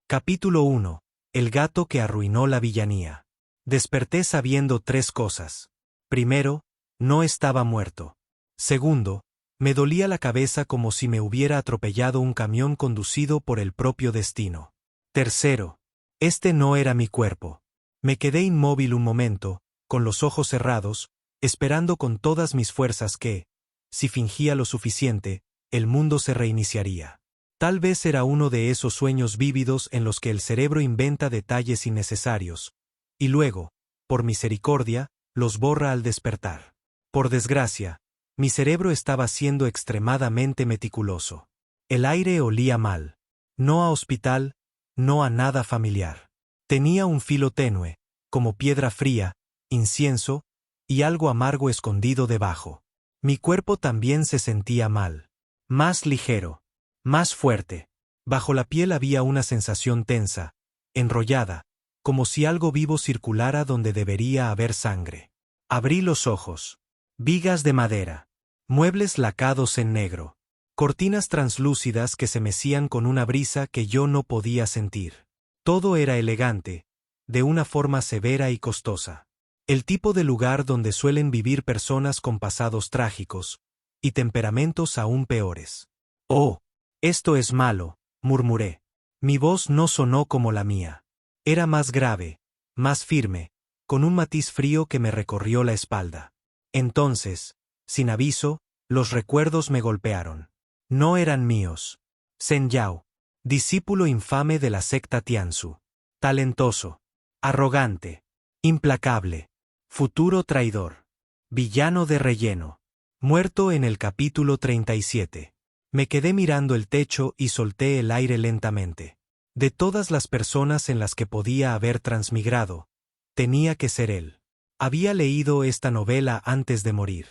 Capítulo 1. El gato que arruinó la villanía. Desperté sabiendo 3 cosas. Primero, no estaba muerto. Segundo, me dolía la cabeza como si me hubiera atropellado un camión conducido por el propio destino. Tercero, este no era mi cuerpo. Me quedé inmóvil un momento, con los ojos cerrados, esperando con todas mis fuerzas que, si fingía lo suficiente, el mundo se reiniciaría. Tal vez era uno de esos sueños vívidos en los que el cerebro inventa detalles innecesarios, y luego, por misericordia, los borra al despertar. Por desgracia, mi cerebro estaba siendo extremadamente meticuloso. El aire olía mal. No a hospital, no a nada familiar. Tenía un filo tenue, como piedra fría, incienso, y algo amargo escondido debajo. Mi cuerpo también se sentía mal. Más ligero. Más fuerte. Bajo la piel había una sensación tensa, enrollada, como si algo vivo circulara donde debería haber sangre. Abrí los ojos. Vigas de madera. Muebles lacados en negro. Cortinas translúcidas que se mecían con una brisa que yo no podía sentir. Todo era elegante, de una forma severa y costosa. El tipo de lugar donde suelen vivir personas con pasados trágicos, y temperamentos aún peores. ¡Oh! Esto es malo, murmuré. Mi voz no sonó como la mía. Era más grave, más firme, con un matiz frío que me recorrió la espalda. Entonces, sin aviso, los recuerdos me golpearon. No eran míos. Sen Yao, discípulo infame de la secta Tianzu. Talentoso. Arrogante. Implacable. Futuro traidor. Villano de relleno. Muerto en el capítulo 37. Me quedé mirando el techo y solté el aire lentamente. De todas las personas en las que podía haber transmigrado, tenía que ser él. Había leído esta novela antes de morir.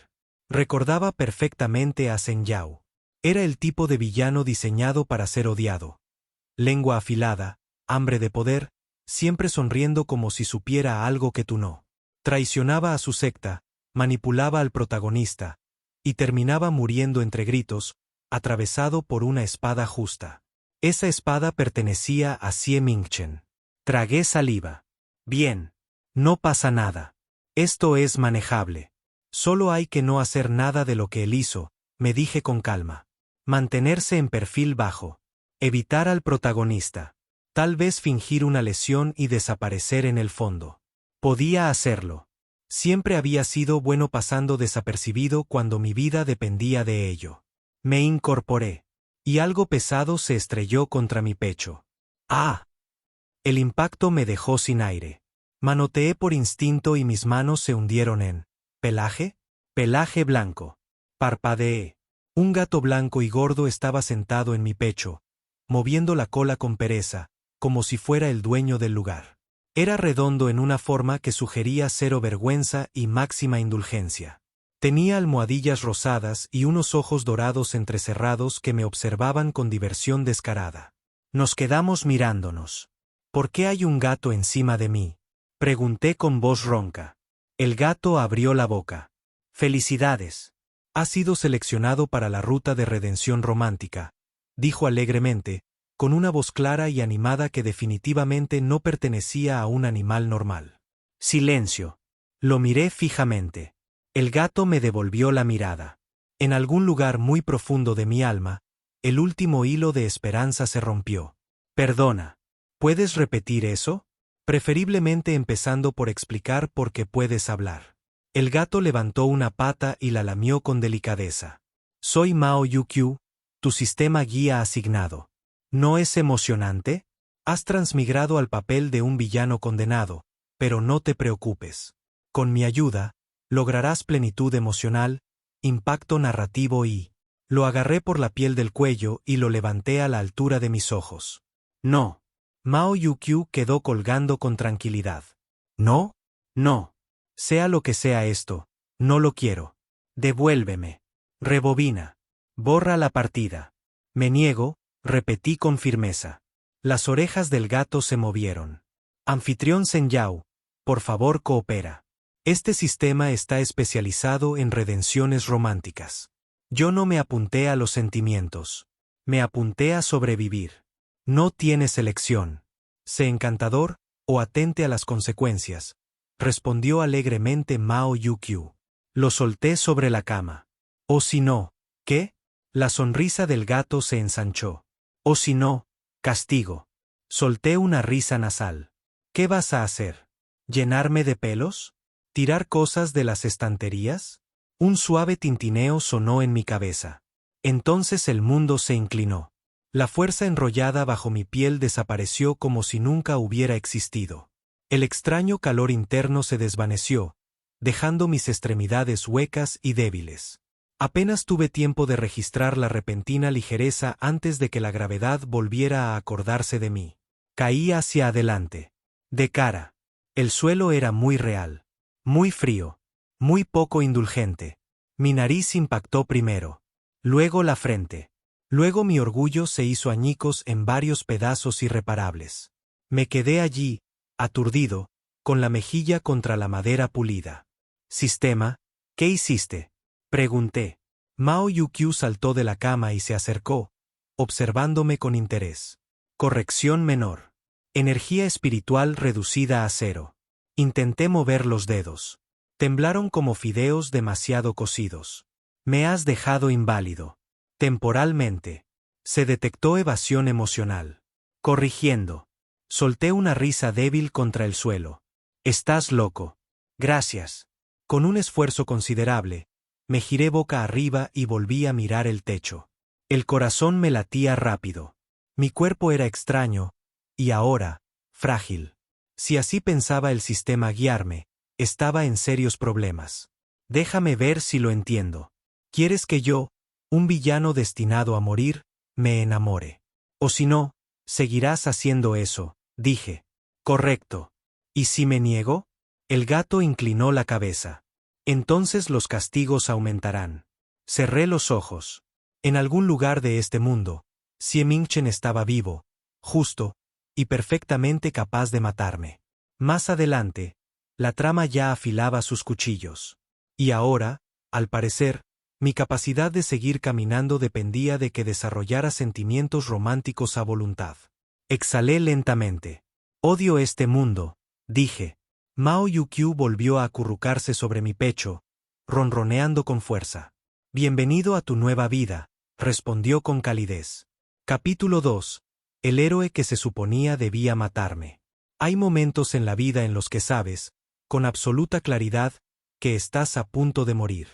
Recordaba perfectamente a Sen Yao. Era el tipo de villano diseñado para ser odiado. Lengua afilada, hambre de poder, siempre sonriendo como si supiera algo que tú no. Traicionaba a su secta, manipulaba al protagonista, y terminaba muriendo entre gritos, atravesado por una espada justa. Esa espada pertenecía a Xie Mingchen. Tragué saliva. Bien. No pasa nada. Esto es manejable. Solo hay que no hacer nada de lo que él hizo, me dije con calma. Mantenerse en perfil bajo. Evitar al protagonista. Tal vez fingir una lesión y desaparecer en el fondo. Podía hacerlo. Siempre había sido bueno pasando desapercibido cuando mi vida dependía de ello. Me incorporé. Y algo pesado se estrelló contra mi pecho. ¡Ah! El impacto me dejó sin aire. Manoteé por instinto y mis manos se hundieron en ¿pelaje? Pelaje blanco. Parpadeé. Un gato blanco y gordo estaba sentado en mi pecho, moviendo la cola con pereza, como si fuera el dueño del lugar. Era redondo en una forma que sugería cero vergüenza y máxima indulgencia. Tenía almohadillas rosadas y unos ojos dorados entrecerrados que me observaban con diversión descarada. Nos quedamos mirándonos. ¿Por qué hay un gato encima de mí? Pregunté con voz ronca. El gato abrió la boca. Felicidades. Has sido seleccionado para la ruta de redención romántica, dijo alegremente, con una voz clara y animada que definitivamente no pertenecía a un animal normal. Silencio. Lo miré fijamente. El gato me devolvió la mirada. En algún lugar muy profundo de mi alma, el último hilo de esperanza se rompió. Perdona. ¿Puedes repetir eso? Preferiblemente empezando por explicar por qué puedes hablar. El gato levantó una pata y la lamió con delicadeza. Soy Mao Yukyu, tu sistema guía asignado. ¿No es emocionante? Has transmigrado al papel de un villano condenado, pero no te preocupes. Con mi ayuda, lograrás plenitud emocional, impacto narrativo y... Lo agarré por la piel del cuello y lo levanté a la altura de mis ojos. No. Mao Yukyu quedó colgando con tranquilidad. ¿No? No. Sea lo que sea esto, no lo quiero. Devuélveme. Rebobina. Borra la partida. Me niego, repetí con firmeza. Las orejas del gato se movieron. Anfitrión Sen Yao, por favor coopera. Este sistema está especializado en redenciones románticas. Yo no me apunté a los sentimientos. Me apunté a sobrevivir. No tienes elección. Sé encantador, o atente a las consecuencias, respondió alegremente Mao Yukyu. Lo solté sobre la cama. O si no, ¿qué? La sonrisa del gato se ensanchó. O si no, castigo. Solté una risa nasal. ¿Qué vas a hacer? ¿Llenarme de pelos? ¿Tirar cosas de las estanterías? Un suave tintineo sonó en mi cabeza. Entonces el mundo se inclinó. La fuerza enrollada bajo mi piel desapareció como si nunca hubiera existido. El extraño calor interno se desvaneció, dejando mis extremidades huecas y débiles. Apenas tuve tiempo de registrar la repentina ligereza antes de que la gravedad volviera a acordarse de mí. Caí hacia adelante. De cara. El suelo era muy real. Muy frío. Muy poco indulgente. Mi nariz impactó primero. Luego la frente. Luego mi orgullo se hizo añicos en varios pedazos irreparables. Me quedé allí, aturdido, con la mejilla contra la madera pulida. «Sistema, ¿qué hiciste?», pregunté. Mao Yukyu saltó de la cama y se acercó, observándome con interés. Corrección menor. Energía espiritual reducida a 0. Intenté mover los dedos. Temblaron como fideos demasiado cocidos. Me has dejado inválido. Temporalmente. Se detectó evasión emocional. Corrigiendo. Solté una risa débil contra el suelo. Estás loco. Gracias. Con un esfuerzo considerable, me giré boca arriba y volví a mirar el techo. El corazón me latía rápido. Mi cuerpo era extraño, y ahora, frágil. Si así pensaba el sistema guiarme, estaba en serios problemas. Déjame ver si lo entiendo. ¿Quieres que yo, un villano destinado a morir, me enamore? O si no, seguirás haciendo eso, dije. Correcto. ¿Y si me niego? El gato inclinó la cabeza. Entonces los castigos aumentarán. Cerré los ojos. En algún lugar de este mundo, Xie Mingchen estaba vivo, justo, y perfectamente capaz de matarme. Más adelante, la trama ya afilaba sus cuchillos. Y ahora, al parecer, mi capacidad de seguir caminando dependía de que desarrollara sentimientos románticos a voluntad. Exhalé lentamente. Odio este mundo, dije. Mao Yukyu volvió a acurrucarse sobre mi pecho, ronroneando con fuerza. Bienvenido a tu nueva vida, respondió con calidez. Capítulo 2. El héroe que se suponía debía matarme. Hay momentos en la vida en los que sabes, con absoluta claridad, que estás a punto de morir.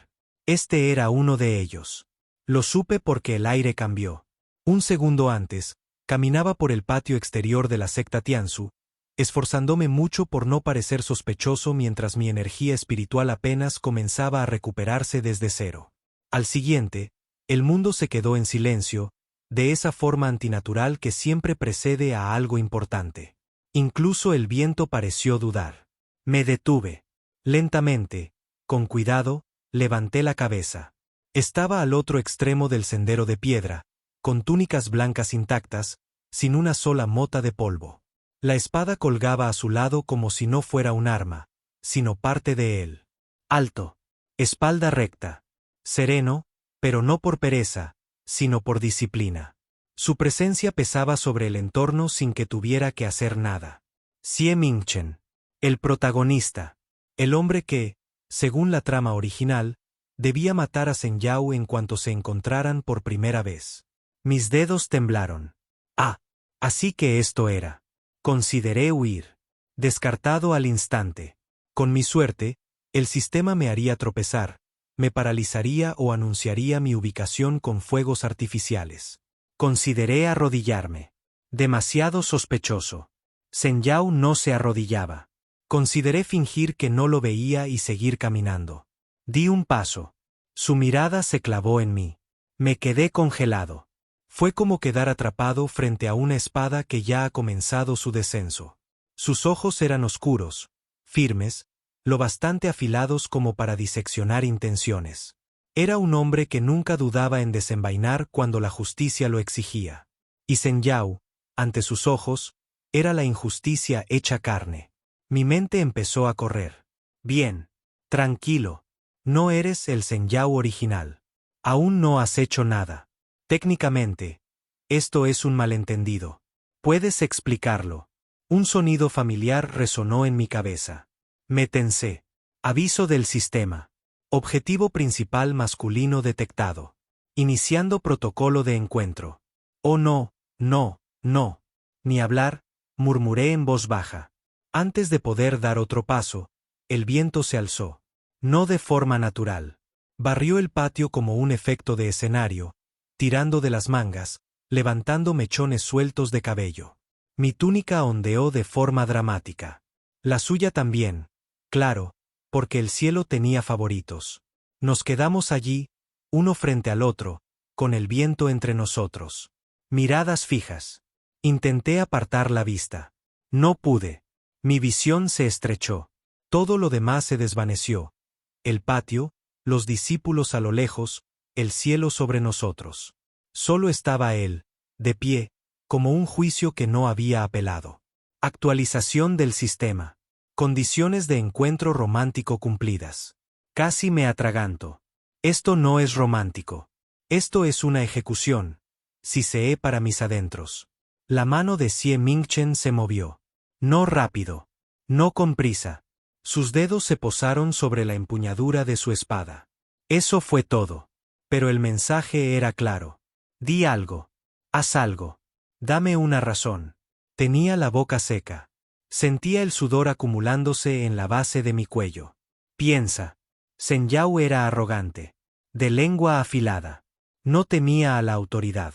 Este era uno de ellos. Lo supe porque el aire cambió. Un segundo antes, caminaba por el patio exterior de la secta Tianzu, esforzándome mucho por no parecer sospechoso mientras mi energía espiritual apenas comenzaba a recuperarse desde 0. Al siguiente, el mundo se quedó en silencio, de esa forma antinatural que siempre precede a algo importante. Incluso el viento pareció dudar. Me detuve. Lentamente, con cuidado, levanté la cabeza. Estaba al otro extremo del sendero de piedra, con túnicas blancas intactas, sin una sola mota de polvo. La espada colgaba a su lado como si no fuera un arma, sino parte de él. Alto. Espalda recta. Sereno, pero no por pereza, sino por disciplina. Su presencia pesaba sobre el entorno sin que tuviera que hacer nada. Xie Mingchen. El protagonista. El hombre que, según la trama original, debía matar a Zheng Yao en cuanto se encontraran por primera vez. Mis dedos temblaron. Ah, así que esto era. Consideré huir. Descartado al instante. Con mi suerte, el sistema me haría tropezar, me paralizaría o anunciaría mi ubicación con fuegos artificiales. Consideré arrodillarme. Demasiado sospechoso. Zheng Yao no se arrodillaba. Consideré fingir que no lo veía y seguir caminando. Di un paso. Su mirada se clavó en mí. Me quedé congelado. Fue como quedar atrapado frente a una espada que ya ha comenzado su descenso. Sus ojos eran oscuros, firmes, lo bastante afilados como para diseccionar intenciones. Era un hombre que nunca dudaba en desenvainar cuando la justicia lo exigía. Y Zheng Yao, ante sus ojos, era la injusticia hecha carne. Mi mente empezó a correr. Bien. Tranquilo. No eres el Zheng Yao original. Aún no has hecho nada. Técnicamente, esto es un malentendido. Puedes explicarlo. Un sonido familiar resonó en mi cabeza. Me tensé. Aviso del sistema. Objetivo principal masculino detectado. Iniciando protocolo de encuentro. Oh no, no, no. Ni hablar, murmuré en voz baja. Antes de poder dar otro paso, el viento se alzó. No de forma natural. Barrió el patio como un efecto de escenario, tirando de las mangas, levantando mechones sueltos de cabello. Mi túnica ondeó de forma dramática. La suya también, claro, porque el cielo tenía favoritos. Nos quedamos allí, uno frente al otro, con el viento entre nosotros. Miradas fijas. Intenté apartar la vista. No pude. Mi visión se estrechó. Todo lo demás se desvaneció. El patio, los discípulos a lo lejos, el cielo sobre nosotros. Solo estaba él, de pie, como un juicio que no había apelado. Actualización del sistema. Condiciones de encuentro romántico cumplidas. Casi me atraganto. Esto no es romántico. Esto es una ejecución. Siseé para mis adentros. La mano de Xie Mingchen se movió. No rápido. No con prisa. Sus dedos se posaron sobre la empuñadura de su espada. Eso fue todo. Pero el mensaje era claro. Di algo. Haz algo. Dame una razón. Tenía la boca seca. Sentía el sudor acumulándose en la base de mi cuello. Piensa. Zhen Yao era arrogante. De lengua afilada. No temía a la autoridad.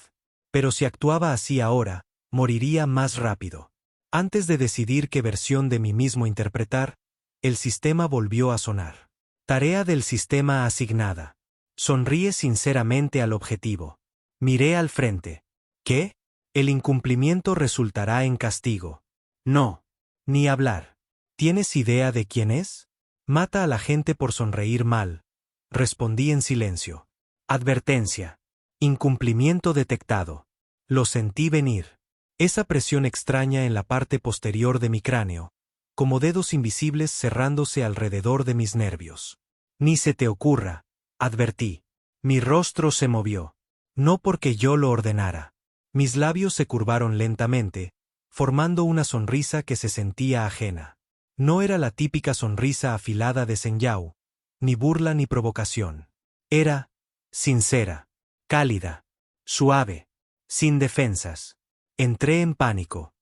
Pero si actuaba así ahora, moriría más rápido. Antes de decidir qué versión de mí mismo interpretar, el sistema volvió a sonar. Tarea del sistema asignada. Sonríe sinceramente al objetivo. Miré al frente. ¿Qué? El incumplimiento resultará en castigo. No. Ni hablar. ¿Tienes idea de quién es? Mata a la gente por sonreír mal. Respondí en silencio. Advertencia. Incumplimiento detectado. Lo sentí venir. Esa presión extraña en la parte posterior de mi cráneo, como dedos invisibles cerrándose alrededor de mis nervios. Ni se te ocurra, advertí. Mi rostro se movió. No porque yo lo ordenara. Mis labios se curvaron lentamente, formando una sonrisa que se sentía ajena. No era la típica sonrisa afilada de Zhen Yao, ni burla ni provocación. Era sincera, cálida, suave, sin defensas. Entré en pánico.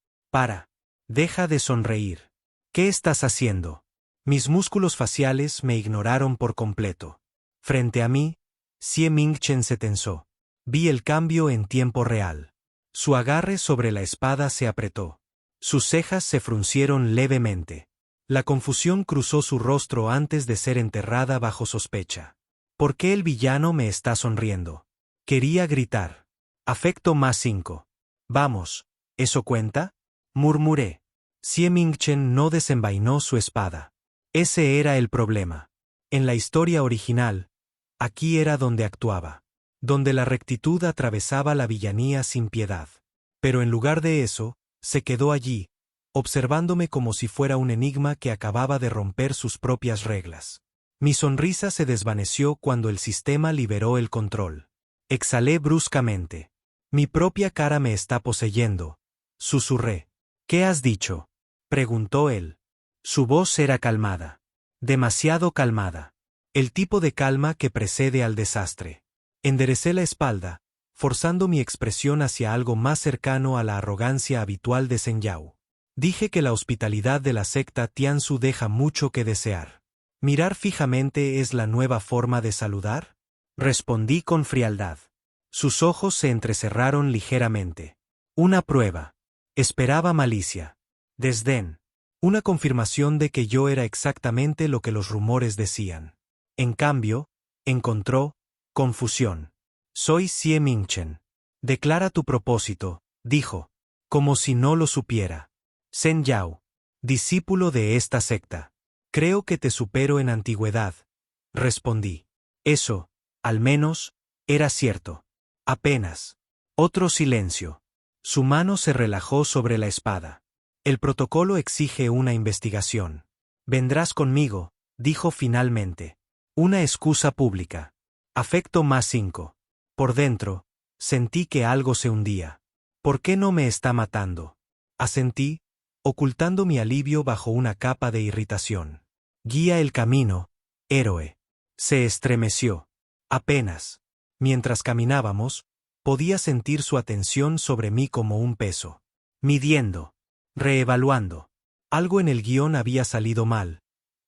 Deja de sonreír. ¿Qué estás haciendo? Mis músculos faciales me ignoraron por completo. Frente a mí, Xie Mingchen se tensó. Vi el cambio en tiempo real. Su agarre sobre la espada se apretó. Sus cejas se fruncieron levemente. La confusión cruzó su rostro antes de ser enterrada bajo sospecha. ¿Por qué el villano me está sonriendo? Quería gritar. Afecto más 5. Vamos, ¿eso cuenta? Murmuré. Xie Mingchen no desenvainó su espada. Ese era el problema. En la historia original, aquí era donde actuaba. Donde la rectitud atravesaba la villanía sin piedad. Pero en lugar de eso, se quedó allí, observándome como si fuera un enigma que acababa de romper sus propias reglas. Mi sonrisa se desvaneció cuando el sistema liberó el control. Exhalé bruscamente. Mi propia cara me está poseyendo. Susurré. ¿Qué has dicho? Preguntó él. Su voz era calmada. Demasiado calmada. El tipo de calma que precede al desastre. Enderecé la espalda, forzando mi expresión hacia algo más cercano a la arrogancia habitual de Zhen Yao. Dije que la hospitalidad de la secta Tianzu deja mucho que desear. ¿Mirar fijamente es la nueva forma de saludar? Respondí con frialdad. Sus ojos se entrecerraron ligeramente. Una prueba. Esperaba malicia. Desdén. Una confirmación de que yo era exactamente lo que los rumores decían. En cambio, encontró confusión. Soy Xie Mingchen. Declara tu propósito, dijo, como si no lo supiera. Zhen Yao, discípulo de esta secta. Creo que te supero en antigüedad, respondí. Eso, al menos, era cierto. Apenas. Otro silencio. Su mano se relajó sobre la espada. El protocolo exige una investigación. Vendrás conmigo, dijo finalmente. Una excusa pública. Afecto más 5. Por dentro, sentí que algo se hundía. ¿Por qué no me está matando? Asentí, ocultando mi alivio bajo una capa de irritación. Guía el camino, héroe. Se estremeció. Apenas. Mientras caminábamos, podía sentir su atención sobre mí como un peso. Midiendo. Reevaluando. Algo en el guión había salido mal,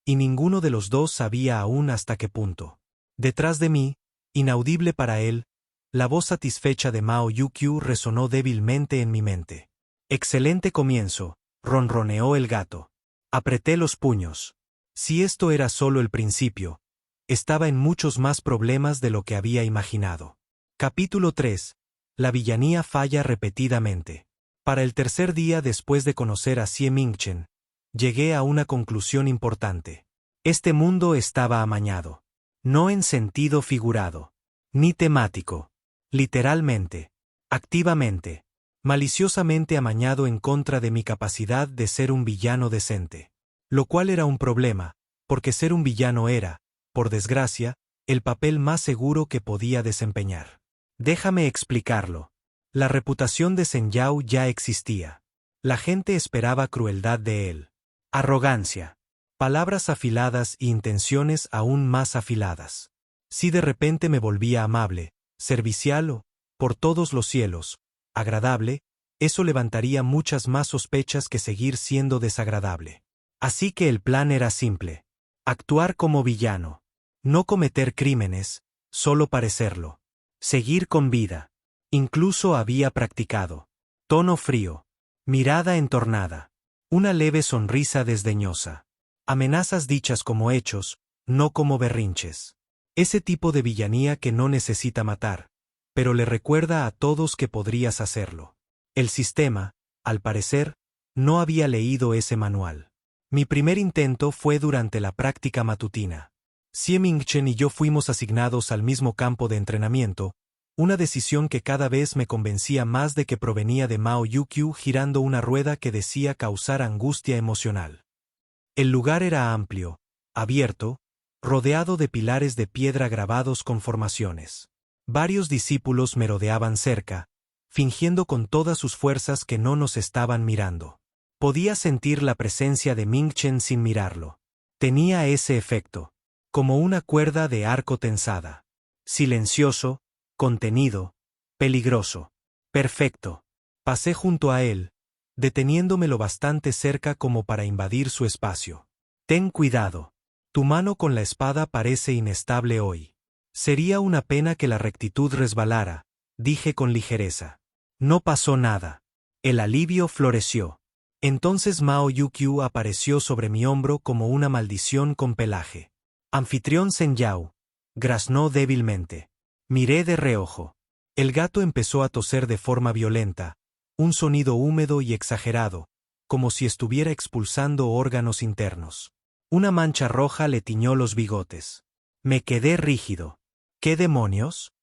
y ninguno de los dos sabía aún hasta qué punto. Detrás de mí, inaudible para él, la voz satisfecha de Mao Yukyu resonó débilmente en mi mente. Excelente comienzo, ronroneó el gato. Apreté los puños. Si esto era solo el principio, estaba en muchos más problemas de lo que había imaginado. Capítulo 3. La villanía falla repetidamente. Para el tercer día después de conocer a Xie Mingchen, llegué a una conclusión importante. Este mundo estaba amañado. No en sentido figurado, ni temático. Literalmente, activamente, maliciosamente amañado en contra de mi capacidad de ser un villano decente. Lo cual era un problema, porque ser un villano era, por desgracia, el papel más seguro que podía desempeñar. Déjame explicarlo. La reputación de Shen Yao ya existía. La gente esperaba crueldad de él. Arrogancia. Palabras afiladas e intenciones aún más afiladas. Si de repente me volvía amable, servicial o, por todos los cielos, agradable, eso levantaría muchas más sospechas que seguir siendo desagradable. Así que el plan era simple. Actuar como villano. No cometer crímenes, solo parecerlo. Seguir con vida. Incluso había practicado. Tono frío. Mirada entornada. Una leve sonrisa desdeñosa. Amenazas dichas como hechos, no como berrinches. Ese tipo de villanía que no necesita matar, pero le recuerda a todos que podrías hacerlo. El sistema, al parecer, no había leído ese manual. Mi primer intento fue durante la práctica matutina. Xie Mingchen y yo fuimos asignados al mismo campo de entrenamiento, una decisión que cada vez me convencía más de que provenía de Mao Yukyu girando una rueda que decía causar angustia emocional. El lugar era amplio, abierto, rodeado de pilares de piedra grabados con formaciones. Varios discípulos merodeaban cerca, fingiendo con todas sus fuerzas que no nos estaban mirando. Podía sentir la presencia de Mingchen sin mirarlo. Tenía ese efecto, como una cuerda de arco tensada. Silencioso, contenido, peligroso. Perfecto. Pasé junto a él, deteniéndome lo bastante cerca como para invadir su espacio. Ten cuidado. Tu mano con la espada parece inestable hoy. Sería una pena que la rectitud resbalara, dije con ligereza. No pasó nada. El alivio floreció. Entonces Mao Yukyu apareció sobre mi hombro como una maldición con pelaje. Anfitrión Shen Yao, graznó débilmente. Miré de reojo. El gato empezó a toser de forma violenta, un sonido húmedo y exagerado, como si estuviera expulsando órganos internos. Una mancha roja le tiñó los bigotes. Me quedé rígido. ¿Qué demonios?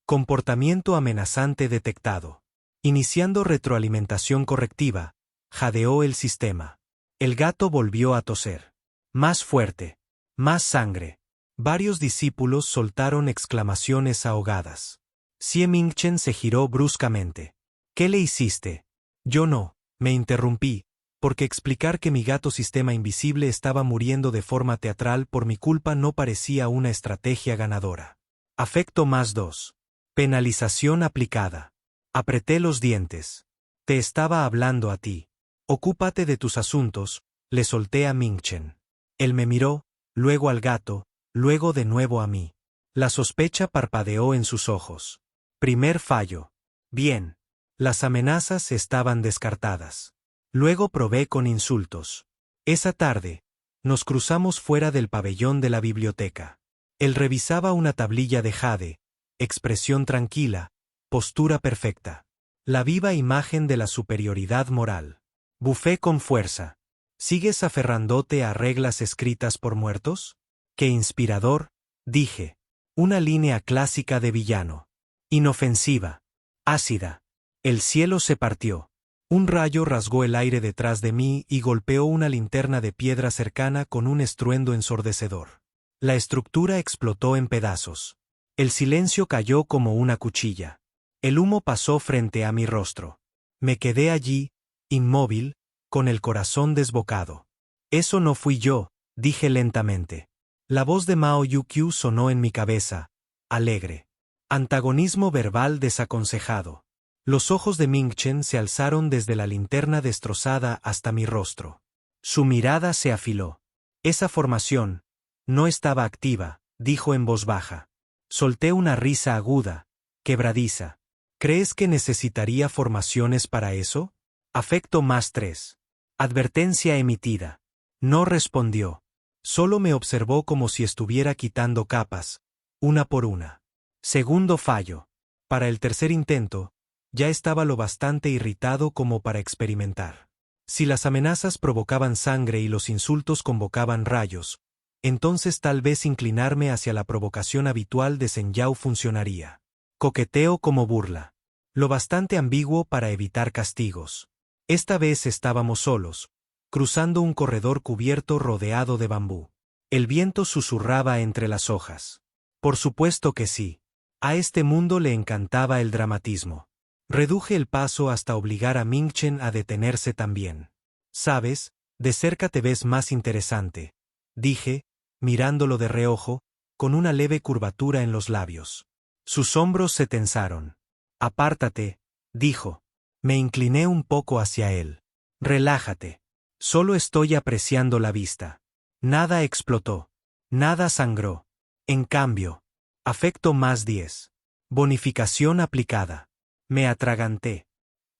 Comportamiento amenazante detectado. Iniciando retroalimentación correctiva, jadeó el sistema. El gato volvió a toser. Más fuerte. Más sangre. Varios discípulos soltaron exclamaciones ahogadas. Xie Mingchen se giró bruscamente. ¿Qué le hiciste? Yo no, me interrumpí, porque explicar que mi gato sistema invisible estaba muriendo de forma teatral por mi culpa no parecía una estrategia ganadora. Afecto +2. Penalización aplicada. Apreté los dientes. Te estaba hablando a ti. Ocúpate de tus asuntos, le solté a Mingchen. Él me miró, luego al gato, luego de nuevo a mí. La sospecha parpadeó en sus ojos. Primer fallo. Bien. Las amenazas estaban descartadas. Luego probé con insultos. Esa tarde, nos cruzamos fuera del pabellón de la biblioteca. Él revisaba una tablilla de jade, expresión tranquila, postura perfecta. La viva imagen de la superioridad moral. Bufé con fuerza. ¿Sigues aferrándote a reglas escritas por muertos? ¡Qué inspirador!, dije. Una línea clásica de villano. Inofensiva. Ácida. El cielo se partió. Un rayo rasgó el aire detrás de mí y golpeó una linterna de piedra cercana con un estruendo ensordecedor. La estructura explotó en pedazos. El silencio cayó como una cuchilla. El humo pasó frente a mi rostro. Me quedé allí, inmóvil, con el corazón desbocado. Eso no fui yo, dije lentamente. La voz de Mao Yukyu sonó en mi cabeza, alegre. Antagonismo verbal desaconsejado. Los ojos de Ming-Chen se alzaron desde la linterna destrozada hasta mi rostro. Su mirada se afiló. Esa formación no estaba activa, dijo en voz baja. Solté una risa aguda, quebradiza. ¿Crees que necesitaría formaciones para eso? Afecto +3. Advertencia emitida. No respondió. Solo me observó como si estuviera quitando capas, una por una. Segundo fallo. Para el tercer intento, ya estaba lo bastante irritado como para experimentar. Si las amenazas provocaban sangre y los insultos convocaban rayos, entonces tal vez inclinarme hacia la provocación habitual de Zhen Yao funcionaría. Coqueteo como burla. Lo bastante ambiguo para evitar castigos. Esta vez estábamos solos, cruzando un corredor cubierto rodeado de bambú. El viento susurraba entre las hojas. Por supuesto que sí. A este mundo le encantaba el dramatismo. Reduje el paso hasta obligar a Ming-Chen a detenerse también. Sabes, de cerca te ves más interesante, dije, mirándolo de reojo, con una leve curvatura en los labios. Sus hombros se tensaron. Apártate, dijo. Me incliné un poco hacia él. Relájate. Solo estoy apreciando la vista. Nada explotó. Nada sangró. En cambio, afecto +10. Bonificación aplicada. Me atraganté.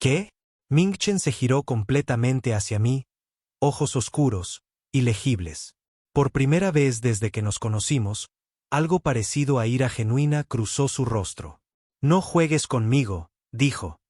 ¿Qué? Ming-Chen se giró completamente hacia mí, ojos oscuros, ilegibles. Por primera vez desde que nos conocimos, algo parecido a ira genuina cruzó su rostro. No juegues conmigo, dijo.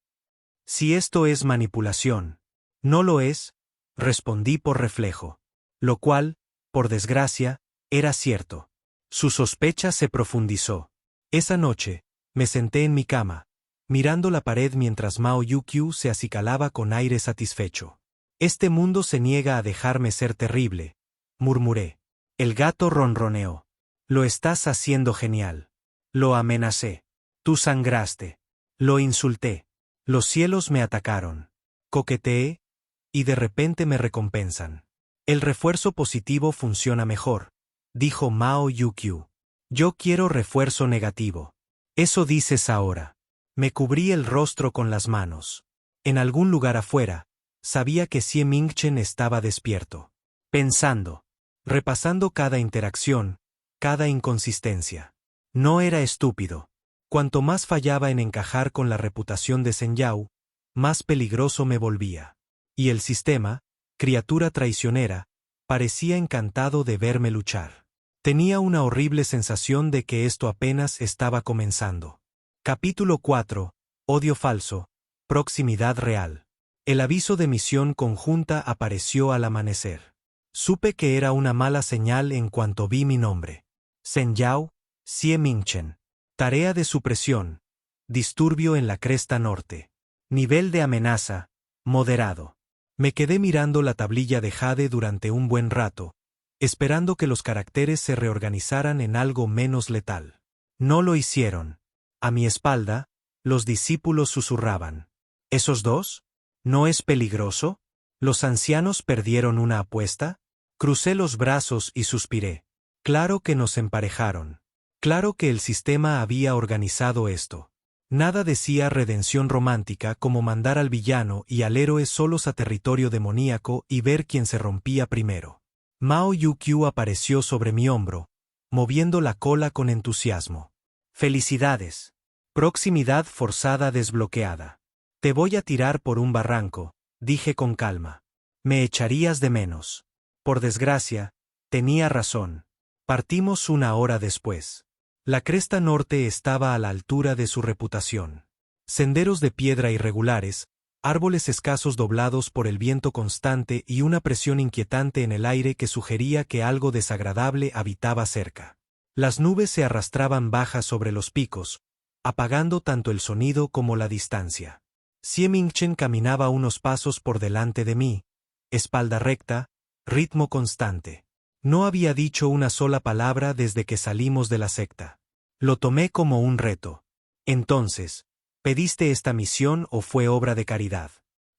Si esto es manipulación. No lo es, respondí por reflejo. Lo cual, por desgracia, era cierto. Su sospecha se profundizó. Esa noche, me senté en mi cama, mirando la pared mientras Mao Yukyu se acicalaba con aire satisfecho. Este mundo se niega a dejarme ser terrible, murmuré. El gato ronroneó. Lo estás haciendo genial. Lo amenacé. Tú sangraste. Lo insulté. Los cielos me atacaron. Coqueteé, y de repente me recompensan. El refuerzo positivo funciona mejor, dijo Mao Yukyu. Yo quiero refuerzo negativo. Eso dices ahora. Me cubrí el rostro con las manos. En algún lugar afuera, sabía que Xie Ming-Chen estaba despierto. Pensando. Repasando cada interacción, cada inconsistencia. No era estúpido. Cuanto más fallaba en encajar con la reputación de Zhen Yao, más peligroso me volvía. Y el sistema, criatura traicionera, parecía encantado de verme luchar. Tenía una horrible sensación de que esto apenas estaba comenzando. Capítulo 4. Odio falso. Proximidad real. El aviso de misión conjunta apareció al amanecer. Supe que era una mala señal en cuanto vi mi nombre. Zhen Yao, Xie Ming-Chen. Tarea de supresión. Disturbio en la cresta norte. Nivel de amenaza, moderado. Me quedé mirando la tablilla de Jade durante un buen rato, esperando que los caracteres se reorganizaran en algo menos letal. No lo hicieron. A mi espalda, los discípulos susurraban. ¿Esos dos? ¿No es peligroso? ¿Los ancianos perdieron una apuesta? Crucé los brazos y suspiré. Claro que nos emparejaron. Claro que el sistema había organizado esto. Nada decía redención romántica como mandar al villano y al héroe solos a territorio demoníaco y ver quién se rompía primero. Mao Yukyu apareció sobre mi hombro, moviendo la cola con entusiasmo. Felicidades. Proximidad forzada desbloqueada. Te voy a tirar por un barranco, dije con calma. Me echarías de menos. Por desgracia, tenía razón. Partimos una hora después. La cresta norte estaba a la altura de su reputación. Senderos de piedra irregulares, árboles escasos doblados por el viento constante y una presión inquietante en el aire que sugería que algo desagradable habitaba cerca. Las nubes se arrastraban bajas sobre los picos, apagando tanto el sonido como la distancia. Xie Ming-Chen caminaba unos pasos por delante de mí, espalda recta, ritmo constante. No había dicho una sola palabra desde que salimos de la secta. Lo tomé como un reto. Entonces, ¿pediste esta misión o fue obra de caridad?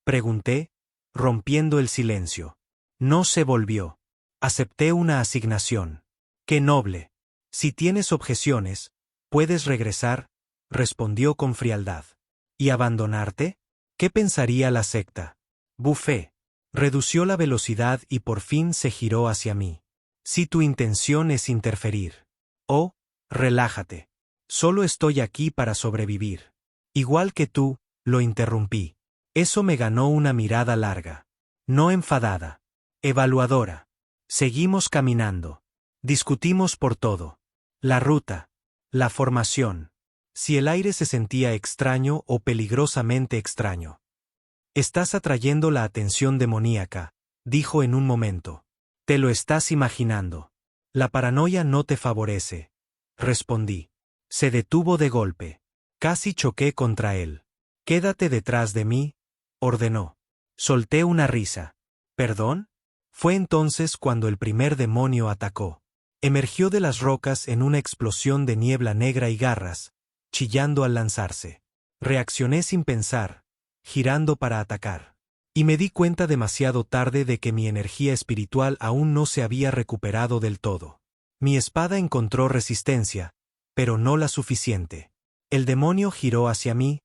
Pregunté, rompiendo el silencio. No se volvió. Acepté una asignación. ¡Qué noble! Si tienes objeciones, puedes regresar, respondió con frialdad. ¿Y abandonarte? ¿Qué pensaría la secta? Bufé. Redució la velocidad y por fin se giró hacia mí. Si tu intención es interferir. Oh, relájate. Solo estoy aquí para sobrevivir. Igual que tú, lo interrumpí. Eso me ganó una mirada larga. No enfadada. Evaluadora. Seguimos caminando. Discutimos por todo. La ruta. La formación. Si el aire se sentía extraño o peligrosamente extraño. Estás atrayendo la atención demoníaca, dijo en un momento. Te lo estás imaginando. La paranoia no te favorece. Respondí. Se detuvo de golpe. Casi choqué contra él. Quédate detrás de mí, ordenó. Solté una risa. ¿Perdón? Fue entonces cuando el primer demonio atacó. Emergió de las rocas en una explosión de niebla negra y garras, chillando al lanzarse. Reaccioné sin pensar, girando para atacar. Y me di cuenta demasiado tarde de que mi energía espiritual aún no se había recuperado del todo. Mi espada encontró resistencia, pero no la suficiente. El demonio giró hacia mí,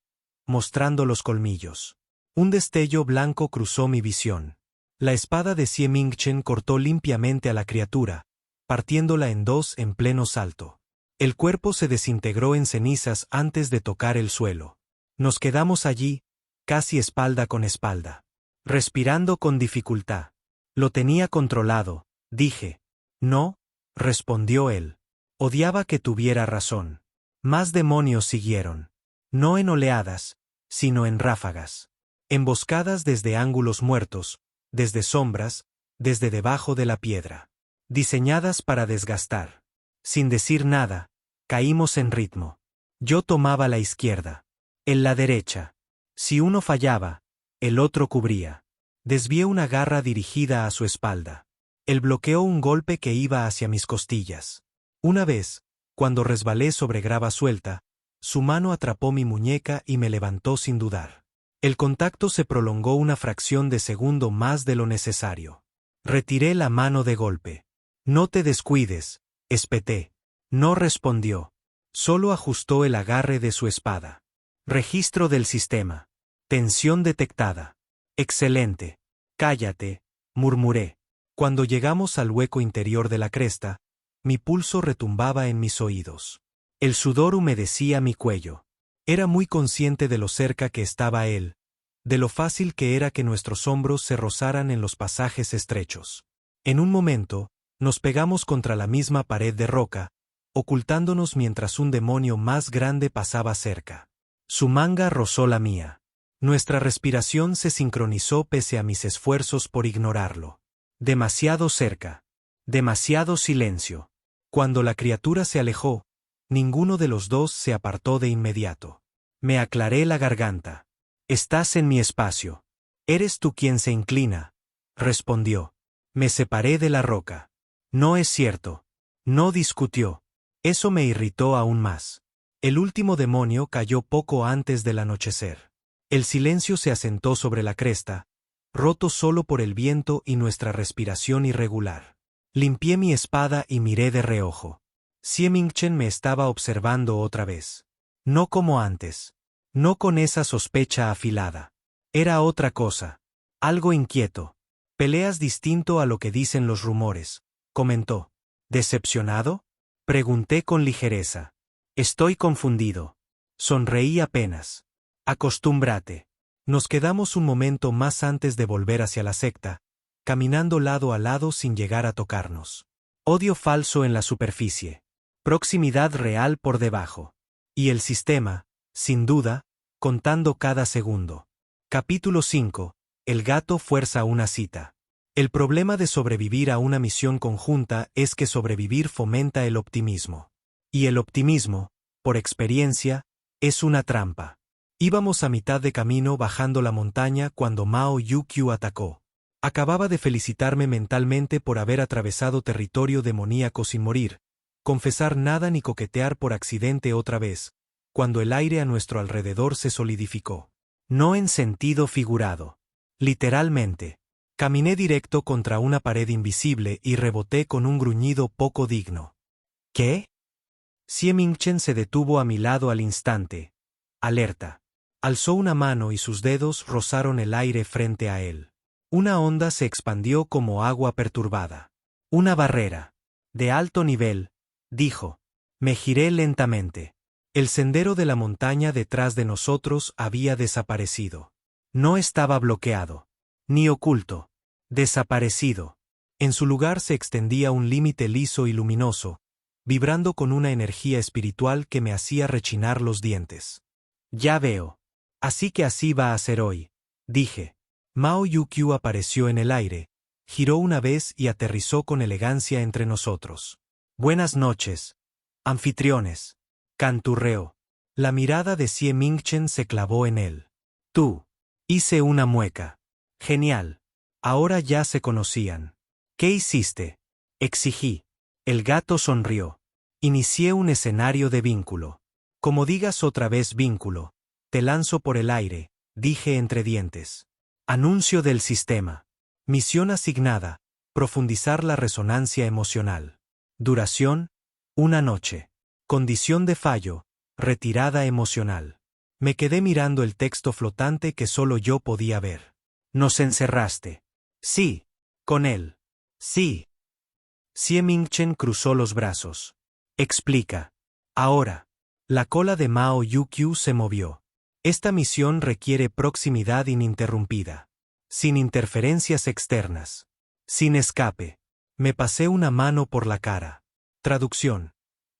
mostrando los colmillos. Un destello blanco cruzó mi visión. La espada de Xie Mingchen cortó limpiamente a la criatura, partiéndola en dos en pleno salto. El cuerpo se desintegró en cenizas antes de tocar el suelo. Nos quedamos allí, casi espalda con espalda. Respirando con dificultad. Lo tenía controlado, dije. No, respondió él. Odiaba que tuviera razón. Más demonios siguieron. No en oleadas, sino en ráfagas. Emboscadas desde ángulos muertos, desde sombras, desde debajo de la piedra. Diseñadas para desgastar. Sin decir nada, caímos en ritmo. Yo tomaba la izquierda. Él la derecha. Si uno fallaba, el otro cubría. Desvié una garra dirigida a su espalda. Él bloqueó un golpe que iba hacia mis costillas. Una vez, cuando resbalé sobre grava suelta, su mano atrapó mi muñeca y me levantó sin dudar. El contacto se prolongó una fracción de segundo más de lo necesario. Retiré la mano de golpe. No te descuides, espeté. No respondió. Solo ajustó el agarre de su espada. Registro del sistema. Tensión detectada. Excelente. Cállate, murmuré. Cuando llegamos al hueco interior de la cresta, mi pulso retumbaba en mis oídos. El sudor humedecía mi cuello. Era muy consciente de lo cerca que estaba él, de lo fácil que era que nuestros hombros se rozaran en los pasajes estrechos. En un momento, nos pegamos contra la misma pared de roca, ocultándonos mientras un demonio más grande pasaba cerca. Su manga rozó la mía. Nuestra respiración se sincronizó pese a mis esfuerzos por ignorarlo. Demasiado cerca. Demasiado silencio. Cuando la criatura se alejó, ninguno de los dos se apartó de inmediato. Me aclaré la garganta. Estás en mi espacio. Eres tú quien se inclina, respondió. Me separé de la roca. No es cierto. No discutió. Eso me irritó aún más. El último demonio cayó poco antes del anochecer. El silencio se asentó sobre la cresta, roto solo por el viento y nuestra respiración irregular. Limpié mi espada y miré de reojo. Xie Mingchen me estaba observando otra vez. No como antes. No con esa sospecha afilada. Era otra cosa. Algo inquieto. Peleas distinto a lo que dicen los rumores, comentó. ¿Decepcionado? Pregunté con ligereza. Estoy confundido. Sonreí apenas. Acostúmbrate. Nos quedamos un momento más antes de volver hacia la secta, caminando lado a lado sin llegar a tocarnos. Odio falso en la superficie. Proximidad real por debajo. Y el sistema, sin duda, contando cada segundo. Capítulo 5. El gato fuerza una cita. El problema de sobrevivir a una misión conjunta es que sobrevivir fomenta el optimismo. Y el optimismo, por experiencia, es una trampa. Íbamos a mitad de camino bajando la montaña cuando Mao Yukyu atacó. Acababa de felicitarme mentalmente por haber atravesado territorio demoníaco sin morir, confesar nada ni coquetear por accidente otra vez, cuando el aire a nuestro alrededor se solidificó. No en sentido figurado. Literalmente. Caminé directo contra una pared invisible y reboté con un gruñido poco digno. ¿Qué? Xie Mingchen se detuvo a mi lado al instante. Alerta. Alzó una mano y sus dedos rozaron el aire frente a él. Una onda se expandió como agua perturbada. Una barrera. De alto nivel, dijo. Me giré lentamente. El sendero de la montaña detrás de nosotros había desaparecido. No estaba bloqueado. Ni oculto. Desaparecido. En su lugar se extendía un límite liso y luminoso, vibrando con una energía espiritual que me hacía rechinar los dientes. Ya veo. Así que así va a ser hoy, dije. Mao Yukyu apareció en el aire, giró una vez y aterrizó con elegancia entre nosotros. Buenas noches, anfitriones. Canturreó. La mirada de Xie Mingchen se clavó en él. Tú. Hice una mueca. Genial. Ahora ya se conocían. ¿Qué hiciste? Exigí. El gato sonrió. Inicié un escenario de vínculo. Como digas otra vez vínculo, te lanzo por el aire, dije entre dientes. Anuncio del sistema. Misión asignada, profundizar la resonancia emocional. Duración, 1 noche. Condición de fallo, retirada emocional. Me quedé mirando el texto flotante que solo yo podía ver. Nos encerraste. Sí. Con él. Sí. Xie Mingchen cruzó los brazos. Explica. Ahora. La cola de Mao Yukyu se movió. Esta misión requiere proximidad ininterrumpida. Sin interferencias externas. Sin escape. Me pasé una mano por la cara. Traducción.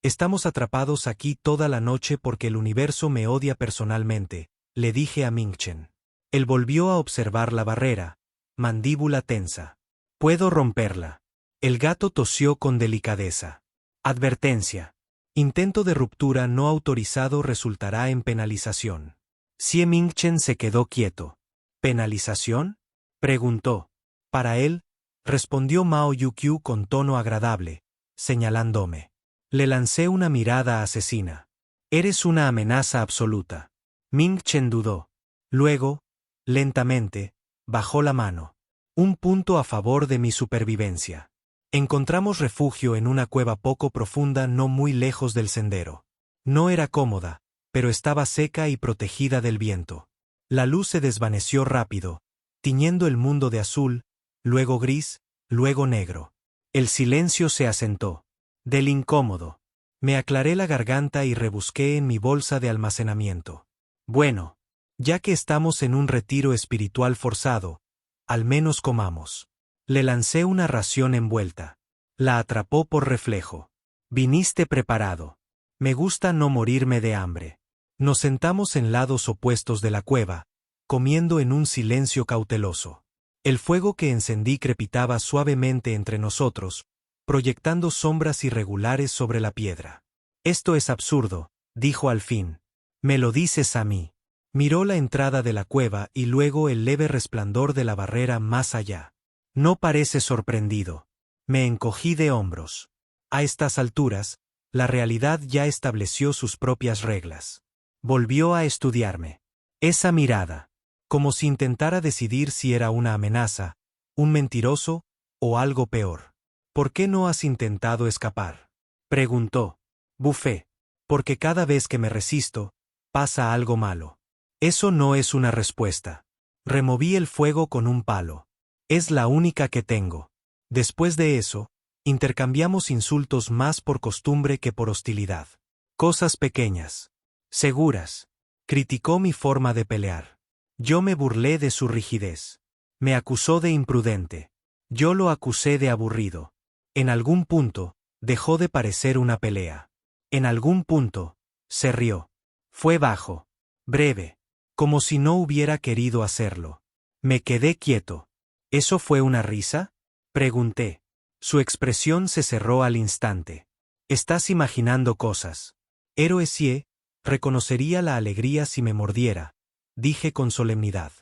Estamos atrapados aquí toda la noche porque el universo me odia personalmente, le dije a Mingchen. Él volvió a observar la barrera. Mandíbula tensa. Puedo romperla. El gato tosió con delicadeza. Advertencia. Intento de ruptura no autorizado resultará en penalización. Xie Mingchen se quedó quieto. ¿Penalización? Preguntó. Para él, respondió Mao Yukyu con tono agradable, señalándome. Le lancé una mirada asesina. Eres una amenaza absoluta. Mingchen dudó. Luego, lentamente, bajó la mano. Un punto a favor de mi supervivencia. Encontramos refugio en una cueva poco profunda no muy lejos del sendero. No era cómoda, pero estaba seca y protegida del viento. La luz se desvaneció rápido, tiñendo el mundo de azul, luego gris, luego negro. El silencio se asentó. Del incómodo. Me aclaré la garganta y rebusqué en mi bolsa de almacenamiento. Bueno, ya que estamos en un retiro espiritual forzado, al menos comamos. Le lancé una ración envuelta. La atrapó por reflejo. Viniste preparado. Me gusta no morirme de hambre. Nos sentamos en lados opuestos de la cueva, comiendo en un silencio cauteloso. El fuego que encendí crepitaba suavemente entre nosotros, proyectando sombras irregulares sobre la piedra. Esto es absurdo, dijo al fin. Me lo dices a mí. Miró la entrada de la cueva y luego el leve resplandor de la barrera más allá. No parece sorprendido. Me encogí de hombros. A estas alturas, la realidad ya estableció sus propias reglas. Volvió a estudiarme. Esa mirada, como si intentara decidir si era una amenaza, un mentiroso o algo peor. ¿Por qué no has intentado escapar? Preguntó. Bufé. Porque cada vez que me resisto, pasa algo malo. Eso no es una respuesta. Removí el fuego con un palo. Es la única que tengo. Después de eso, intercambiamos insultos más por costumbre que por hostilidad. Cosas pequeñas. Seguras. Criticó mi forma de pelear. Yo me burlé de su rigidez. Me acusó de imprudente. Yo lo acusé de aburrido. En algún punto, dejó de parecer una pelea. En algún punto, se rió. Fue bajo. Breve. Como si no hubiera querido hacerlo. Me quedé quieto. ¿Eso fue una risa? Pregunté. Su expresión se cerró al instante. Estás imaginando cosas. Héroe Xie, reconocería la alegría si me mordiera, dije con solemnidad.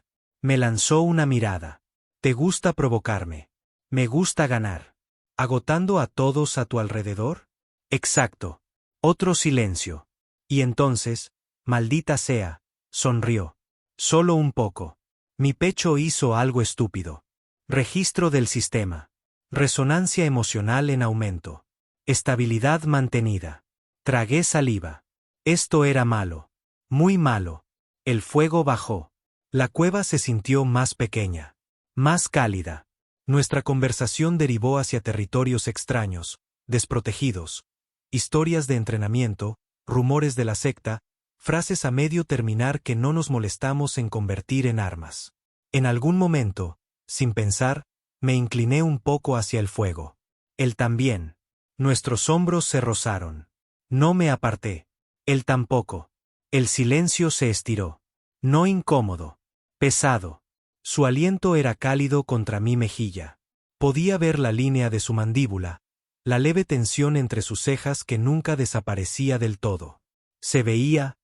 Me lanzó una mirada. ¿Te gusta provocarme? Me gusta ganar. ¿Agotando a todos a tu alrededor? Exacto. Otro silencio. Y entonces, maldita sea, sonrió. Solo un poco. Mi pecho hizo algo estúpido. Registro del sistema. Resonancia emocional en aumento. Estabilidad mantenida. Tragué saliva. Esto era malo. Muy malo. El fuego bajó. La cueva se sintió más pequeña. Más cálida. Nuestra conversación derivó hacia territorios extraños, desprotegidos. Historias de entrenamiento, rumores de la secta, frases a medio terminar que no nos molestamos en convertir en armas. En algún momento, sin pensar, me incliné un poco hacia el fuego. Él también. Nuestros hombros se rozaron. No me aparté. Él tampoco. El silencio se estiró. No incómodo. Pesado. Su aliento era cálido contra mi mejilla. Podía ver la línea de su mandíbula, la leve tensión entre sus cejas que nunca desaparecía del todo. Se veía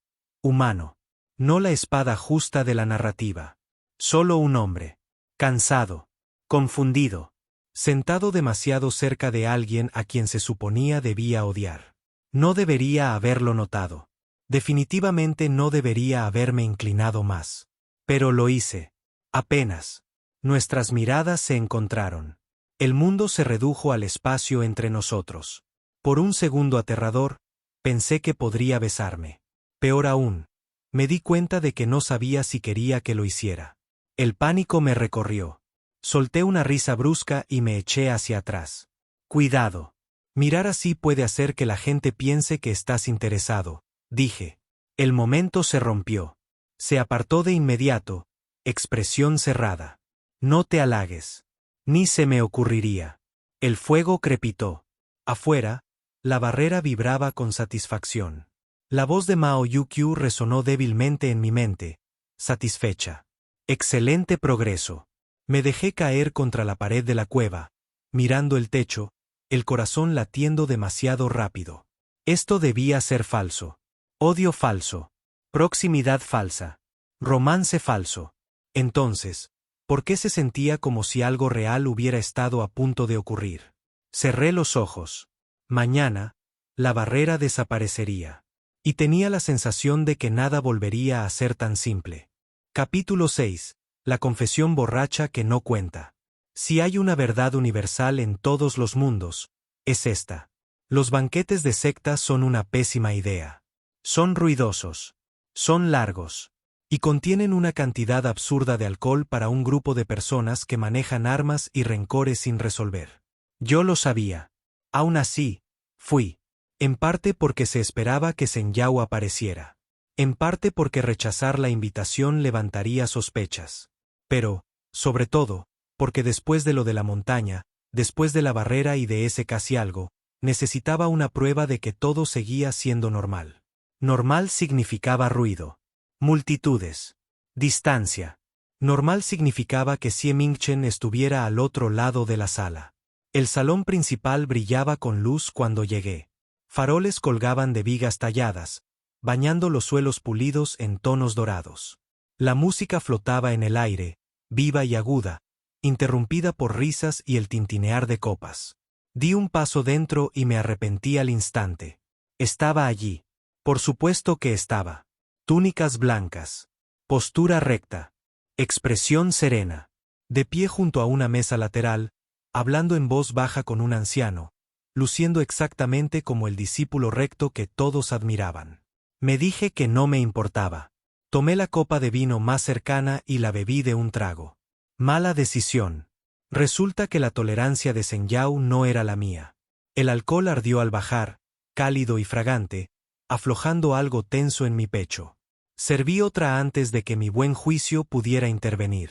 humano. No la espada justa de la narrativa. Solo un hombre. Cansado. Confundido. Sentado demasiado cerca de alguien a quien se suponía debía odiar. No debería haberlo notado. Definitivamente no debería haberme inclinado más. Pero lo hice. Apenas. Nuestras miradas se encontraron. El mundo se redujo al espacio entre nosotros. Por un segundo aterrador, pensé que podría besarme. Peor aún, me di cuenta de que no sabía si quería que lo hiciera. El pánico me recorrió. Solté una risa brusca y me eché hacia atrás. Cuidado. Mirar así puede hacer que la gente piense que estás interesado, dije. El momento se rompió. Se apartó de inmediato, expresión cerrada. No te halagues. Ni se me ocurriría. El fuego crepitó. Afuera, la barrera vibraba con satisfacción. La voz de Mao Yukyu resonó débilmente en mi mente, satisfecha. Excelente progreso. Me dejé caer contra la pared de la cueva, mirando el techo, el corazón latiendo demasiado rápido. Esto debía ser falso. Odio falso. Proximidad falsa. Romance falso. Entonces, ¿por qué se sentía como si algo real hubiera estado a punto de ocurrir? Cerré los ojos. Mañana, la barrera desaparecería. Y tenía la sensación de que nada volvería a ser tan simple. Capítulo 6. La confesión borracha que no cuenta. Si hay una verdad universal en todos los mundos, es esta. Los banquetes de sectas son una pésima idea. Son ruidosos. Son largos. Y contienen una cantidad absurda de alcohol para un grupo de personas que manejan armas y rencores sin resolver. Yo lo sabía. Aún así, fui. En parte porque se esperaba que Shen Yao apareciera. En parte porque rechazar la invitación levantaría sospechas. Pero, sobre todo, porque después de lo de la montaña, después de la barrera y de ese casi algo, necesitaba una prueba de que todo seguía siendo normal. Normal significaba ruido. Multitudes. Distancia. Normal significaba que Xie Mingchen estuviera al otro lado de la sala. El salón principal brillaba con luz cuando llegué. Faroles colgaban de vigas talladas, bañando los suelos pulidos en tonos dorados. La música flotaba en el aire, viva y aguda, interrumpida por risas y el tintinear de copas. Di un paso dentro y me arrepentí al instante. Estaba allí. Por supuesto que estaba. Túnicas blancas. Postura recta. Expresión serena. De pie junto a una mesa lateral, hablando en voz baja con un anciano, luciendo exactamente como el discípulo recto que todos admiraban. Me dije que no me importaba. Tomé la copa de vino más cercana y la bebí de un trago. Mala decisión. Resulta que la tolerancia de Shen Yao no era la mía. El alcohol ardió al bajar, cálido y fragante, aflojando algo tenso en mi pecho. Serví otra antes de que mi buen juicio pudiera intervenir.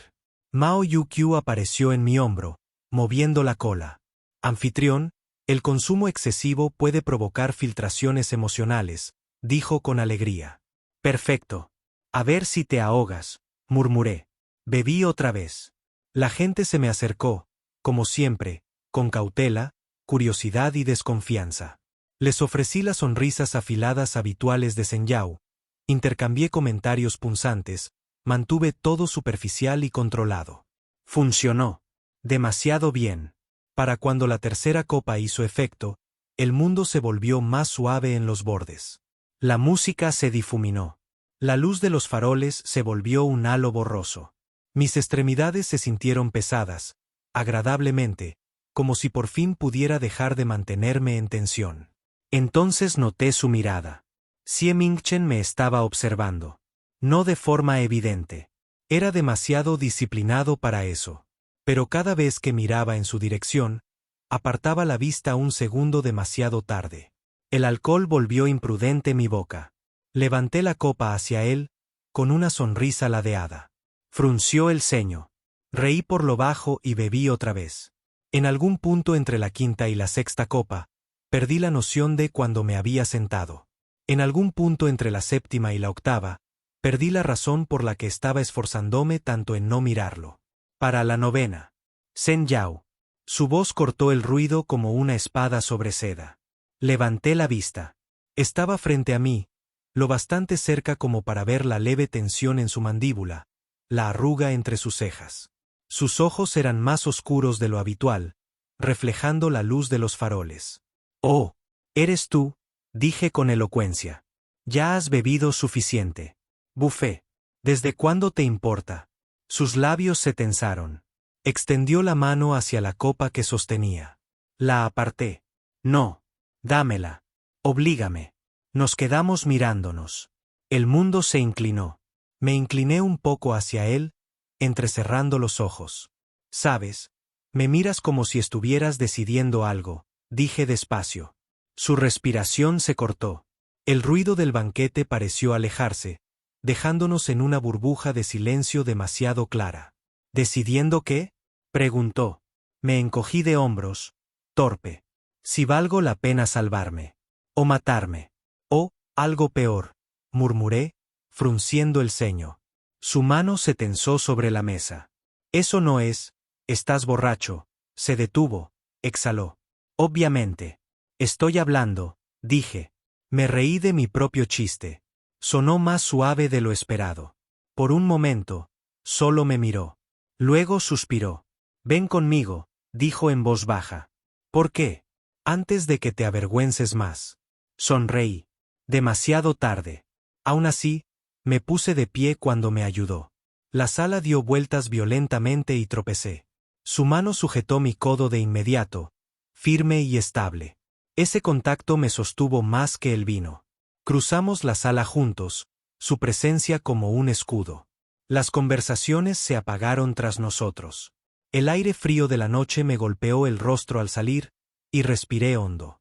Mao Yukyu apareció en mi hombro, moviendo la cola. Anfitrión, el consumo excesivo puede provocar filtraciones emocionales, dijo con alegría. Perfecto. A ver si te ahogas, murmuré. Bebí otra vez. La gente se me acercó, como siempre, con cautela, curiosidad y desconfianza. Les ofrecí las sonrisas afiladas habituales de Shen Yao, intercambié comentarios punzantes, mantuve todo superficial y controlado. Funcionó. Demasiado bien. Para cuando la tercera copa hizo efecto, el mundo se volvió más suave en los bordes. La música se difuminó. La luz de los faroles se volvió un halo borroso. Mis extremidades se sintieron pesadas, agradablemente, como si por fin pudiera dejar de mantenerme en tensión. Entonces noté su mirada. Xie Mingchen me estaba observando. No de forma evidente. Era demasiado disciplinado para eso. Pero cada vez que miraba en su dirección, apartaba la vista un segundo demasiado tarde. El alcohol volvió imprudente mi boca. Levanté la copa hacia él, con una sonrisa ladeada. Frunció el ceño. Reí por lo bajo y bebí otra vez. En algún punto entre la quinta y la sexta copa, perdí la noción de cuando me había sentado. En algún punto entre la séptima y la octava, perdí la razón por la que estaba esforzándome tanto en no mirarlo. Para la novena. Zhen Yao. Su voz cortó el ruido como una espada sobre seda. Levanté la vista. Estaba frente a mí, lo bastante cerca como para ver la leve tensión en su mandíbula, la arruga entre sus cejas. Sus ojos eran más oscuros de lo habitual, reflejando la luz de los faroles. «Oh, eres tú», dije con elocuencia. «Ya has bebido suficiente». Bufé. «¿Desde cuándo te importa?» Sus labios se tensaron. Extendió la mano hacia la copa que sostenía. La aparté. «No. Dámela. Oblígame». Nos quedamos mirándonos. El mundo se inclinó. Me incliné un poco hacia él, entrecerrando los ojos. «Sabes, me miras como si estuvieras decidiendo algo», dije despacio. Su respiración se cortó. El ruido del banquete pareció alejarse, dejándonos en una burbuja de silencio demasiado clara. «¿Decidiendo qué?», preguntó. Me encogí de hombros, torpe. «Si valgo la pena salvarme. O matarme. O, algo peor», murmuré, frunciendo el ceño. Su mano se tensó sobre la mesa. «Eso no es, estás borracho», se detuvo, exhaló. «Obviamente. Estoy hablando», dije. Me reí de mi propio chiste. Sonó más suave de lo esperado. Por un momento, solo me miró. Luego suspiró. «Ven conmigo», dijo en voz baja. «¿Por qué?» «Antes de que te avergüences más». Sonreí. Demasiado tarde. Aún así, me puse de pie cuando me ayudó. La sala dio vueltas violentamente y tropecé. Su mano sujetó mi codo de inmediato, firme y estable. Ese contacto me sostuvo más que el vino. Cruzamos la sala juntos, su presencia como un escudo. Las conversaciones se apagaron tras nosotros. El aire frío de la noche me golpeó el rostro al salir, y respiré hondo.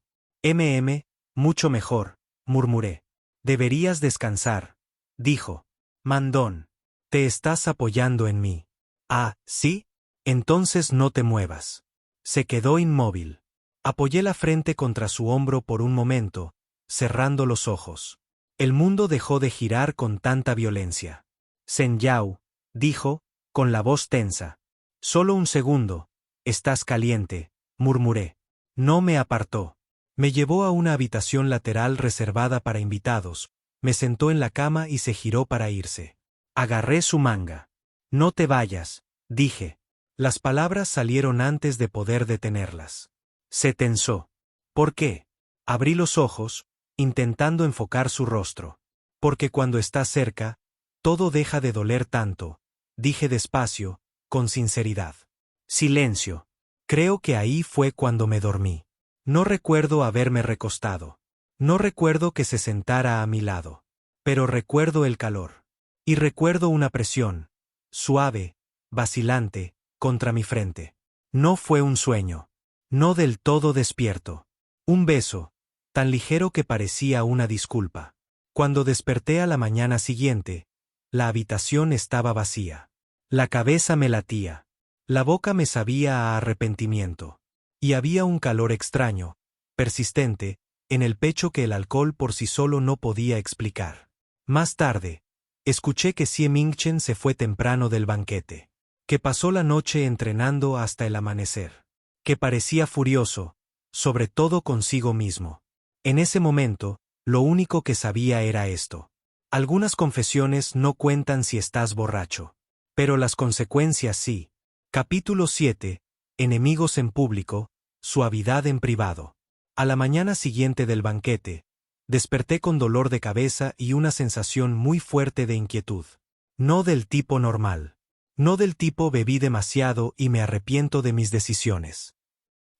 Mucho mejor», murmuré. «Deberías descansar», dijo. «Mandón. Te estás apoyando en mí». «Ah, ¿sí? Entonces no te muevas». Se quedó inmóvil. Apoyé la frente contra su hombro por un momento, cerrando los ojos. El mundo dejó de girar con tanta violencia. «Zhen Yao», dijo, con la voz tensa. «Solo un segundo. Estás caliente», murmuré. No me apartó. Me llevó a una habitación lateral reservada para invitados, me sentó en la cama y se giró para irse. Agarré su manga. «No te vayas», dije. Las palabras salieron antes de poder detenerlas. Se tensó. «¿Por qué?» Abrí los ojos, intentando enfocar su rostro. «Porque cuando estás cerca, todo deja de doler tanto», dije despacio, con sinceridad. Silencio. Creo que ahí fue cuando me dormí. No recuerdo haberme recostado. No recuerdo que se sentara a mi lado. Pero recuerdo el calor. Y recuerdo una presión, suave, vacilante, contra mi frente. No fue un sueño. No del todo despierto. Un beso, tan ligero que parecía una disculpa. Cuando desperté a la mañana siguiente, la habitación estaba vacía. La cabeza me latía. La boca me sabía a arrepentimiento. Y había un calor extraño, persistente, en el pecho que el alcohol por sí solo no podía explicar. Más tarde, escuché que Xie Mingchen se fue temprano del banquete. Que pasó la noche entrenando hasta el amanecer. Que parecía furioso, sobre todo consigo mismo. En ese momento, lo único que sabía era esto. Algunas confesiones no cuentan si estás borracho. Pero las consecuencias sí. Capítulo 7. Enemigos en público, suavidad en privado. A la mañana siguiente del banquete, desperté con dolor de cabeza y una sensación muy fuerte de inquietud. No del tipo normal. No del tipo bebí demasiado y me arrepiento de mis decisiones.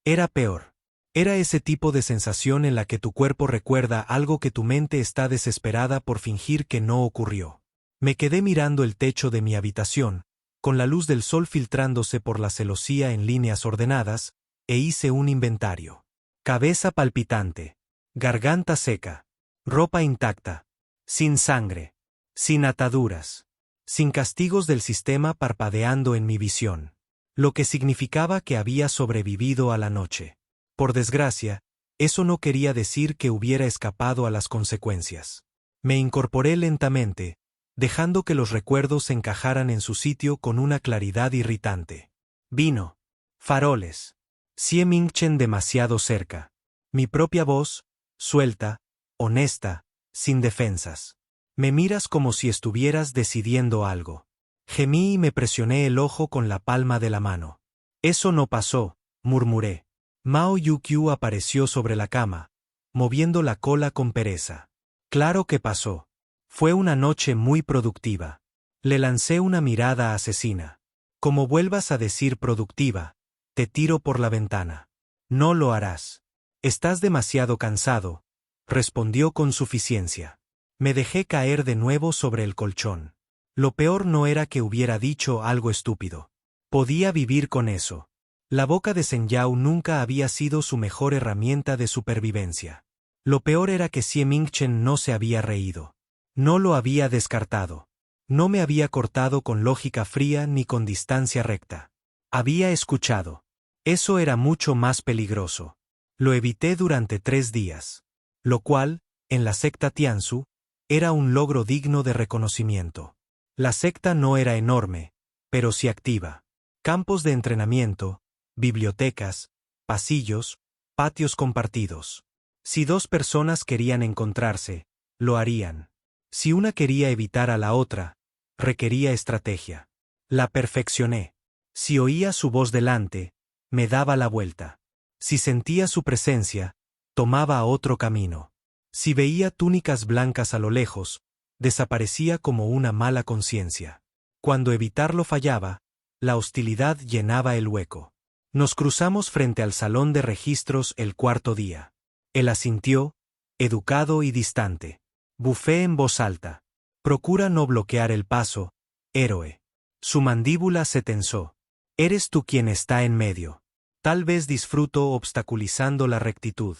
Era peor. Era ese tipo de sensación en la que tu cuerpo recuerda algo que tu mente está desesperada por fingir que no ocurrió. Me quedé mirando el techo de mi habitación, con la luz del sol filtrándose por la celosía en líneas ordenadas, e hice un inventario. Cabeza palpitante. Garganta seca. Ropa intacta. Sin sangre. Sin ataduras. Sin castigos del sistema parpadeando en mi visión. Lo que significaba que había sobrevivido a la noche. Por desgracia, eso no quería decir que hubiera escapado a las consecuencias. Me incorporé lentamente, dejando que los recuerdos encajaran en su sitio con una claridad irritante. Vino. Faroles. Sie Ming-chen demasiado cerca. Mi propia voz, suelta, honesta, sin defensas. Me miras como si estuvieras decidiendo algo. Gemí y me presioné el ojo con la palma de la mano. Eso no pasó, murmuré. Mao Yukyu apareció sobre la cama, moviendo la cola con pereza. Claro que pasó. Fue una noche muy productiva. Le lancé una mirada asesina. Como vuelvas a decir productiva, te tiro por la ventana. No lo harás. Estás demasiado cansado, respondió con suficiencia. Me dejé caer de nuevo sobre el colchón. Lo peor no era que hubiera dicho algo estúpido. Podía vivir con eso. La boca de Zhen Yao nunca había sido su mejor herramienta de supervivencia. Lo peor era que Sie Ming-chen no se había reído. No lo había descartado. No me había cortado con lógica fría ni con distancia recta. Había escuchado. Eso era mucho más peligroso. Lo evité durante 3 días. Lo cual, en la secta Tianzu, era un logro digno de reconocimiento. La secta no era enorme, pero sí activa. Campos de entrenamiento, bibliotecas, pasillos, patios compartidos. Si 2 personas querían encontrarse, lo harían. Si una quería evitar a la otra, requería estrategia. La perfeccioné. Si oía su voz delante, me daba la vuelta. Si sentía su presencia, tomaba otro camino. Si veía túnicas blancas a lo lejos, desaparecía como una mala conciencia. Cuando evitarlo fallaba, la hostilidad llenaba el hueco. Nos cruzamos frente al salón de registros el 4.º día. Él asintió, educado y distante. Bufé en voz alta. Procura no bloquear el paso, héroe. Su mandíbula se tensó. Eres tú quien está en medio. Tal vez disfruto obstaculizando la rectitud.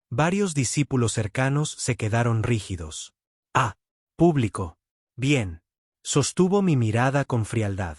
Varios discípulos cercanos se quedaron rígidos. Ah, público. Bien. Sostuvo mi mirada con frialdad.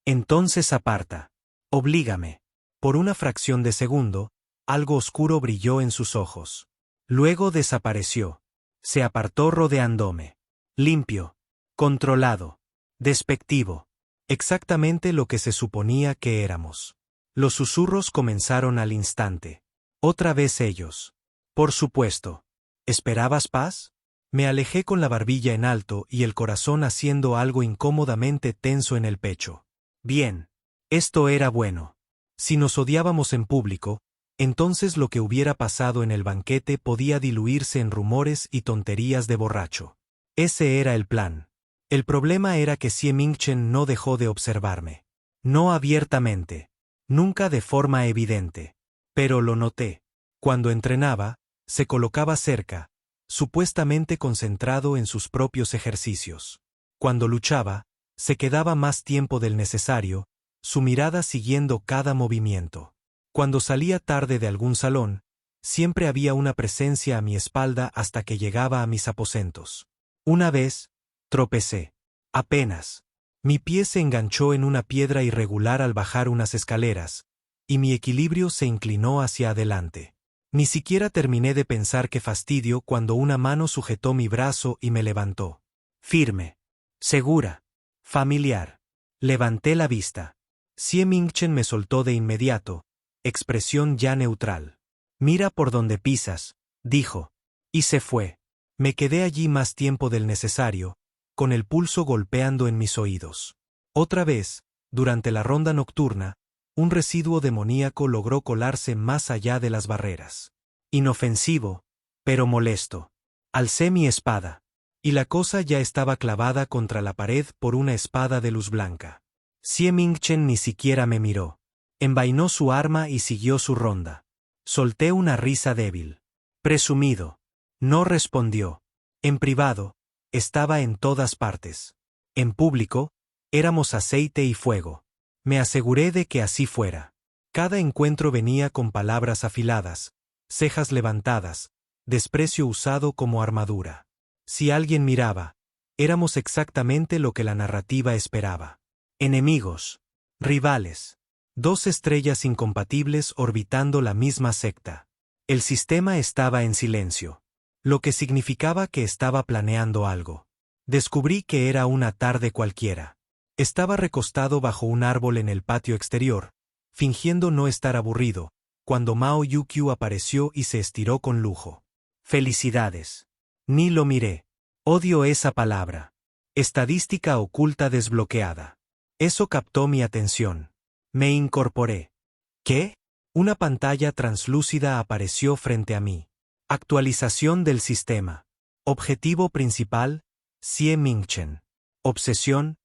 Entonces aparta. Oblígame. Por una fracción de segundo, algo oscuro brilló en sus ojos. Luego desapareció. Se apartó rodeándome. Limpio. Controlado. Despectivo. Exactamente lo que se suponía que éramos. Los susurros comenzaron al instante. Otra vez ellos. Por supuesto. ¿Esperabas paz? Me alejé con la barbilla en alto y el corazón haciendo algo incómodamente tenso en el pecho. Bien. Esto era bueno. Si nos odiábamos en público, entonces lo que hubiera pasado en el banquete podía diluirse en rumores y tonterías de borracho. Ese era el plan. El problema era que Sie Ming-chen no dejó de observarme. No abiertamente. Nunca de forma evidente. Pero lo noté. Cuando entrenaba, se colocaba cerca, supuestamente concentrado en sus propios ejercicios. Cuando luchaba, se quedaba más tiempo del necesario, su mirada siguiendo cada movimiento. Cuando salía tarde de algún salón, siempre había una presencia a mi espalda hasta que llegaba a mis aposentos. Una vez, tropecé. Apenas. Mi pie se enganchó en una piedra irregular al bajar unas escaleras, y mi equilibrio se inclinó hacia adelante. Ni siquiera terminé de pensar qué fastidio cuando una mano sujetó mi brazo y me levantó. Firme. Segura. Familiar. Levanté la vista. Sie Ming-chen me soltó de inmediato, expresión ya neutral. Mira por donde pisas, dijo. Y se fue. Me quedé allí más tiempo del necesario, con el pulso golpeando en mis oídos. Otra vez, durante la ronda nocturna, un residuo demoníaco logró colarse más allá de las barreras. Inofensivo, pero molesto. Alcé mi espada. Y la cosa ya estaba clavada contra la pared por una espada de luz blanca. Xie Mingchen ni siquiera me miró. Envainó su arma y siguió su ronda. Solté una risa débil. Presumido. No respondió. En privado, estaba en todas partes. En público, éramos aceite y fuego. Me aseguré de que así fuera. Cada encuentro venía con palabras afiladas, cejas levantadas, desprecio usado como armadura. Si alguien miraba, éramos exactamente lo que la narrativa esperaba. Enemigos. Rivales. Dos estrellas incompatibles orbitando la misma secta. El sistema estaba en silencio, lo que significaba que estaba planeando algo. Descubrí que era una tarde cualquiera. Estaba recostado bajo un árbol en el patio exterior, fingiendo no estar aburrido, cuando Mao Yukio apareció y se estiró con lujo. Felicidades. Ni lo miré. Odio esa palabra. Estadística oculta desbloqueada. Eso captó mi atención. Me incorporé. ¿Qué? Una pantalla translúcida apareció frente a mí. Actualización del sistema. Objetivo principal, Xie Mingchen. Obsesión,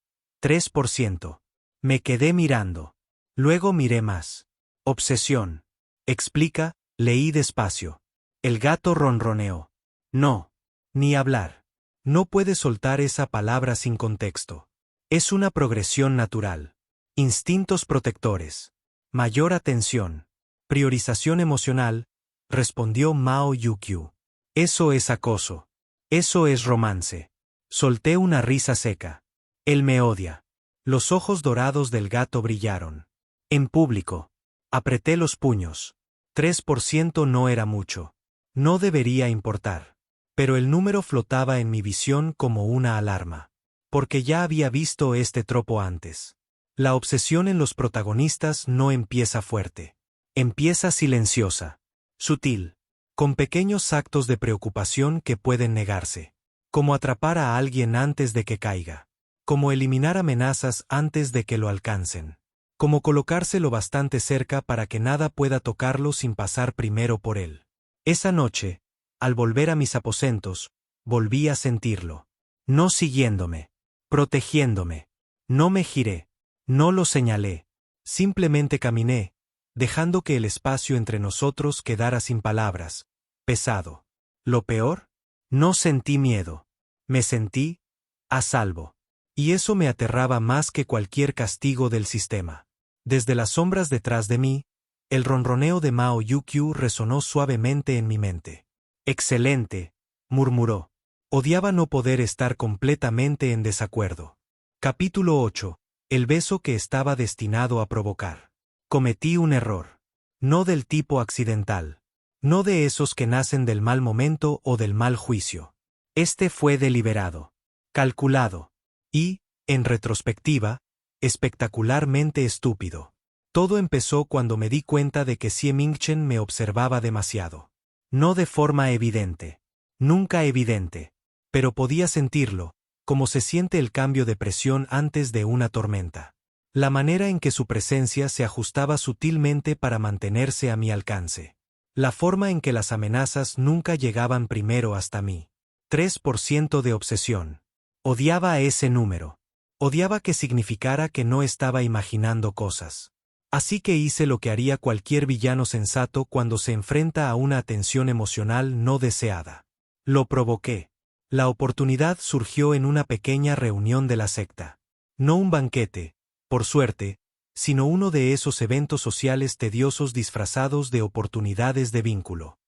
3%. Me quedé mirando. Luego miré más. Obsesión. Explica, leí despacio. El gato ronroneó. No. Ni hablar. No puedes soltar esa palabra sin contexto. Es una progresión natural. Instintos protectores. Mayor atención. Priorización emocional, respondió Mao Yukio. Eso es acoso. Eso es romance. Solté una risa seca. Él me odia. Los ojos dorados del gato brillaron. En público. Apreté los puños. 3% no era mucho. No debería importar. Pero el número flotaba en mi visión como una alarma. Porque ya había visto este tropo antes. La obsesión en los protagonistas no empieza fuerte. Empieza silenciosa. Sutil. Con pequeños actos de preocupación que pueden negarse. Como atrapar a alguien antes de que caiga. Como eliminar amenazas antes de que lo alcancen. Como colocarse lo bastante cerca para que nada pueda tocarlo sin pasar primero por él. Esa noche, al volver a mis aposentos, volví a sentirlo. No siguiéndome. Protegiéndome. No me giré. No lo señalé. Simplemente caminé, dejando que el espacio entre nosotros quedara sin palabras, pesado. Lo peor, no sentí miedo. Me sentí a salvo. Y eso me aterraba más que cualquier castigo del sistema. Desde las sombras detrás de mí, el ronroneo de Mao Yukio resonó suavemente en mi mente. Excelente, murmuró. Odiaba no poder estar completamente en desacuerdo. Capítulo 8. El beso que estaba destinado a provocar. Cometí un error. No del tipo accidental. No de esos que nacen del mal momento o del mal juicio. Este fue deliberado. Calculado. Y, en retrospectiva, espectacularmente estúpido. Todo empezó cuando me di cuenta de que Xie Mingchen me observaba demasiado. No de forma evidente. Nunca evidente. Pero podía sentirlo, como se siente el cambio de presión antes de una tormenta. La manera en que su presencia se ajustaba sutilmente para mantenerse a mi alcance. La forma en que las amenazas nunca llegaban primero hasta mí. 3% de obsesión. Odiaba a ese número. Odiaba que significara que no estaba imaginando cosas. Así que hice lo que haría cualquier villano sensato cuando se enfrenta a una atención emocional no deseada. Lo provoqué. La oportunidad surgió en una pequeña reunión de la secta. No un banquete, por suerte, sino uno de esos eventos sociales tediosos disfrazados de oportunidades de vínculo.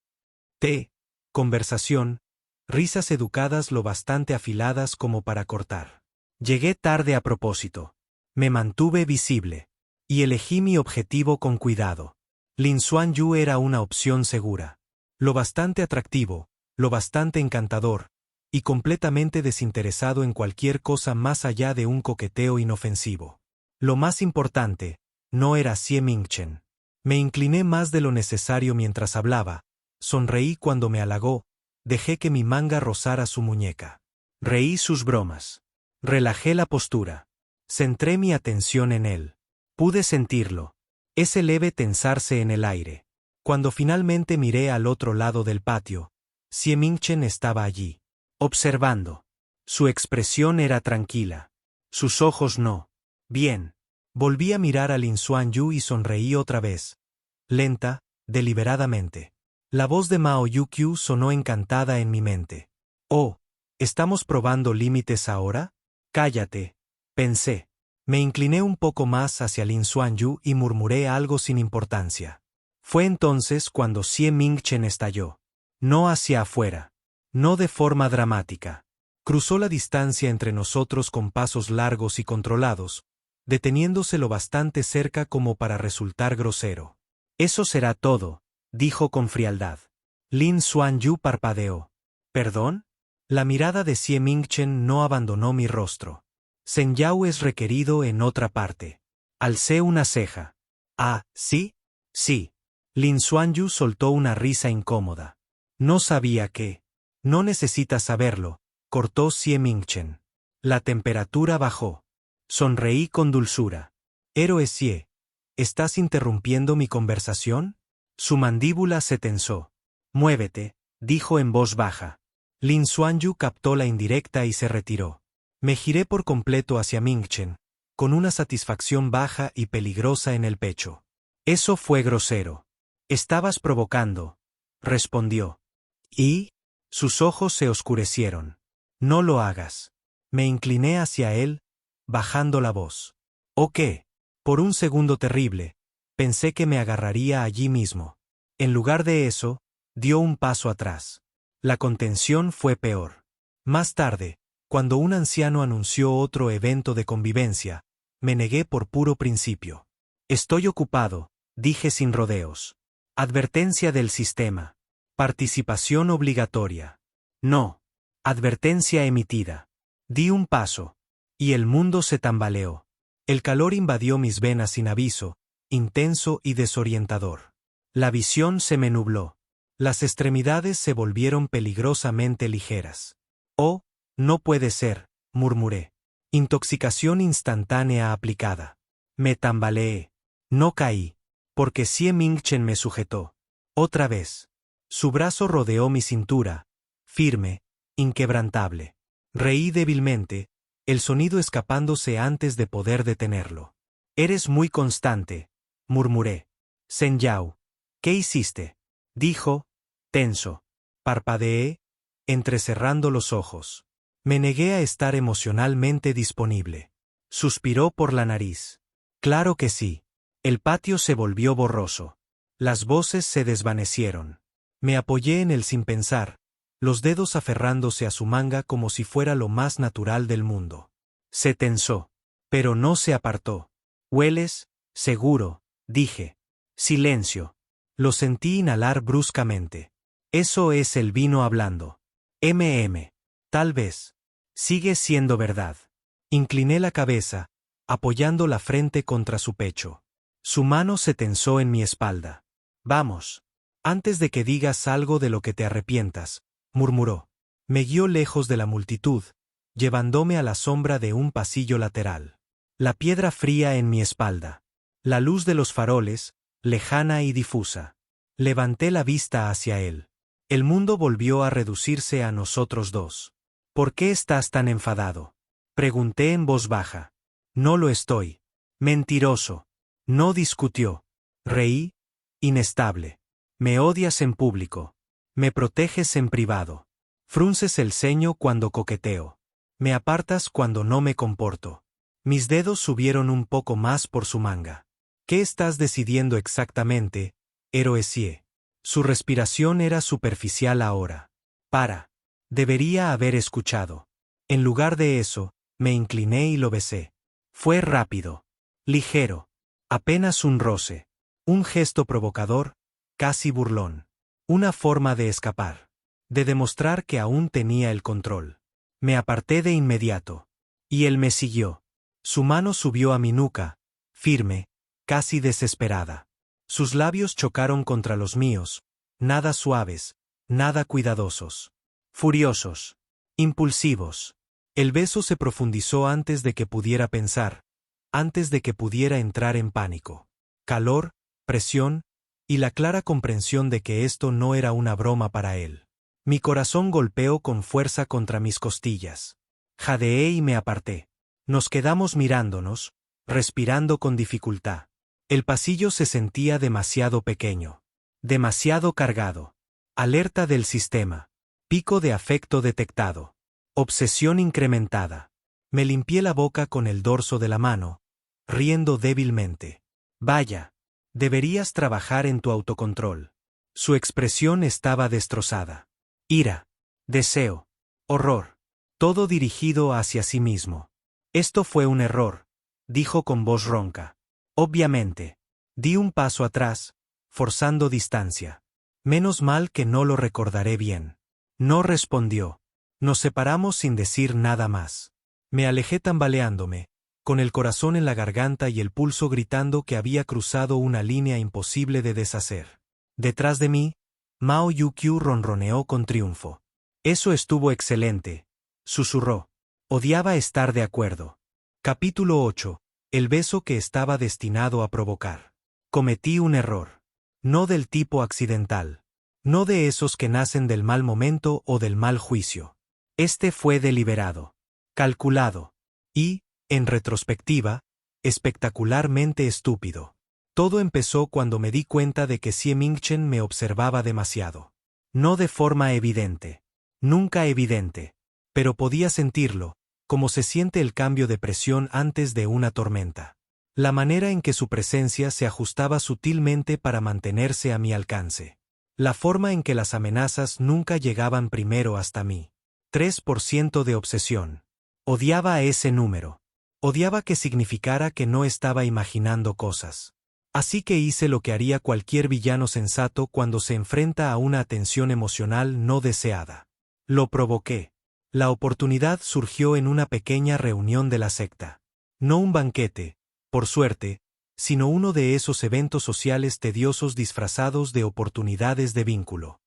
Té, conversación, risas educadas lo bastante afiladas como para cortar. Llegué tarde a propósito. Me mantuve visible. Y elegí mi objetivo con cuidado. Lin Xuanyu era una opción segura. Lo bastante atractivo, lo bastante encantador, y completamente desinteresado en cualquier cosa más allá de un coqueteo inofensivo. Lo más importante, no era Xie Mingchen. Me incliné más de lo necesario mientras hablaba, sonreí cuando me halagó, dejé que mi manga rozara su muñeca. Reí sus bromas. Relajé la postura. Centré mi atención en él. Pude sentirlo. Ese leve tensarse en el aire. Cuando finalmente miré al otro lado del patio, Xie Mingchen estaba allí. Observando. Su expresión era tranquila. Sus ojos no. Bien. Volví a mirar a Lin Xuanyu y sonreí otra vez. Lenta, deliberadamente. La voz de Mao Yukyu sonó encantada en mi mente. Oh, ¿estamos probando límites ahora? Cállate, pensé. Me incliné un poco más hacia Lin Xuanyu y murmuré algo sin importancia. Fue entonces cuando Xie Mingchen estalló. No hacia afuera. No de forma dramática. Cruzó la distancia entre nosotros con pasos largos y controlados, deteniéndose lo bastante cerca como para resultar grosero. Eso será todo, dijo con frialdad. Lin Xuanyu parpadeó. ¿Perdón? La mirada de Xie Mingchen no abandonó mi rostro. Zhen Yao es requerido en otra parte. Alcé una ceja. Ah, ¿sí? Sí. Lin Xuanyu soltó una risa incómoda. No sabía qué. No necesitas saberlo, cortó Xie Mingchen. La temperatura bajó. Sonreí con dulzura. Héroe Xie, ¿estás interrumpiendo mi conversación? Su mandíbula se tensó. Muévete, dijo en voz baja. Lin Xuanyu captó la indirecta y se retiró. Me giré por completo hacia Mingchen, con una satisfacción baja y peligrosa en el pecho. Eso fue grosero. Estabas provocando, respondió. ¿Y? Sus ojos se oscurecieron. No lo hagas. Me incliné hacia él, bajando la voz. ¿O qué? Por un segundo terrible, pensé que me agarraría allí mismo. En lugar de eso, dio un paso atrás. La contención fue peor. Más tarde, cuando un anciano anunció otro evento de convivencia, me negué por puro principio. Estoy ocupado, dije sin rodeos. Advertencia del sistema. Participación obligatoria. No. Advertencia emitida. Di un paso. Y el mundo se tambaleó. El calor invadió mis venas sin aviso, intenso y desorientador. La visión se me nubló. Las extremidades se volvieron peligrosamente ligeras. Oh, no puede ser, murmuré. Intoxicación instantánea aplicada. Me tambaleé. No caí. Porque Xie Mingchen me sujetó. Otra vez. Su brazo rodeó mi cintura, firme, inquebrantable. Reí débilmente, el sonido escapándose antes de poder detenerlo. Eres muy constante, murmuré. Zhen Yao, ¿qué hiciste? Dijo, tenso. Parpadeé, entrecerrando los ojos. Me negué a estar emocionalmente disponible. Suspiró por la nariz. Claro que sí. El patio se volvió borroso. Las voces se desvanecieron. Me apoyé en él sin pensar, los dedos aferrándose a su manga como si fuera lo más natural del mundo. Se tensó, pero no se apartó. Hueles, seguro, dije. Silencio. Lo sentí inhalar bruscamente. Eso es el vino hablando. Tal vez. Sigue siendo verdad. Incliné la cabeza, apoyando la frente contra su pecho. Su mano se tensó en mi espalda. Vamos. Antes de que digas algo de lo que te arrepientas, murmuró. Me guió lejos de la multitud, llevándome a la sombra de un pasillo lateral. La piedra fría en mi espalda. La luz de los faroles, lejana y difusa. Levanté la vista hacia él. El mundo volvió a reducirse a nosotros dos. ¿Por qué estás tan enfadado? Pregunté en voz baja. No lo estoy. Mentiroso. No discutió. Reí, inestable. Me odias en público. Me proteges en privado. Frunces el ceño cuando coqueteo. Me apartas cuando no me comporto. Mis dedos subieron un poco más por su manga. ¿Qué estás decidiendo exactamente, héroe Xie? Su respiración era superficial ahora. Para. Debería haber escuchado. En lugar de eso, me incliné y lo besé. Fue rápido. Ligero. Apenas un roce. Un gesto provocador, casi burlón. Una forma de escapar. De demostrar que aún tenía el control. Me aparté de inmediato. Y él me siguió. Su mano subió a mi nuca, firme, casi desesperada. Sus labios chocaron contra los míos, nada suaves, nada cuidadosos. Furiosos. Impulsivos. El beso se profundizó antes de que pudiera pensar, antes de que pudiera entrar en pánico. Calor, presión, y la clara comprensión de que esto no era una broma para él. Mi corazón golpeó con fuerza contra mis costillas. Jadeé y me aparté. Nos quedamos mirándonos, respirando con dificultad. El pasillo se sentía demasiado pequeño. Demasiado cargado. Alerta del sistema. Pico de afecto detectado. Obsesión incrementada. Me limpié la boca con el dorso de la mano, riendo débilmente. Vaya. Deberías trabajar en tu autocontrol. Su expresión estaba destrozada. Ira. Deseo. Horror. Todo dirigido hacia sí mismo. Esto fue un error, dijo con voz ronca. Obviamente. Di un paso atrás, forzando distancia. Menos mal que no lo recordaré bien. No respondió. Nos separamos sin decir nada más. Me alejé tambaleándome, con el corazón en la garganta y el pulso gritando que había cruzado una línea imposible de deshacer. Detrás de mí, Mao Yukyu ronroneó con triunfo. Eso estuvo excelente, susurró. Odiaba estar de acuerdo. Capítulo 8. El beso que estaba destinado a provocar. Cometí un error. No del tipo accidental. No de esos que nacen del mal momento o del mal juicio. Este fue deliberado. Calculado. Y, en retrospectiva, espectacularmente estúpido. Todo empezó cuando me di cuenta de que Xie Mingchen me observaba demasiado. No de forma evidente. Nunca evidente. Pero podía sentirlo, como se siente el cambio de presión antes de una tormenta. La manera en que su presencia se ajustaba sutilmente para mantenerse a mi alcance. La forma en que las amenazas nunca llegaban primero hasta mí. 3% de obsesión. Odiaba a ese número. Odiaba que significara que no estaba imaginando cosas. Así que hice lo que haría cualquier villano sensato cuando se enfrenta a una atención emocional no deseada. Lo provoqué. La oportunidad surgió en una pequeña reunión de la secta. No un banquete, por suerte, sino uno de esos eventos sociales tediosos disfrazados de oportunidades de vínculo.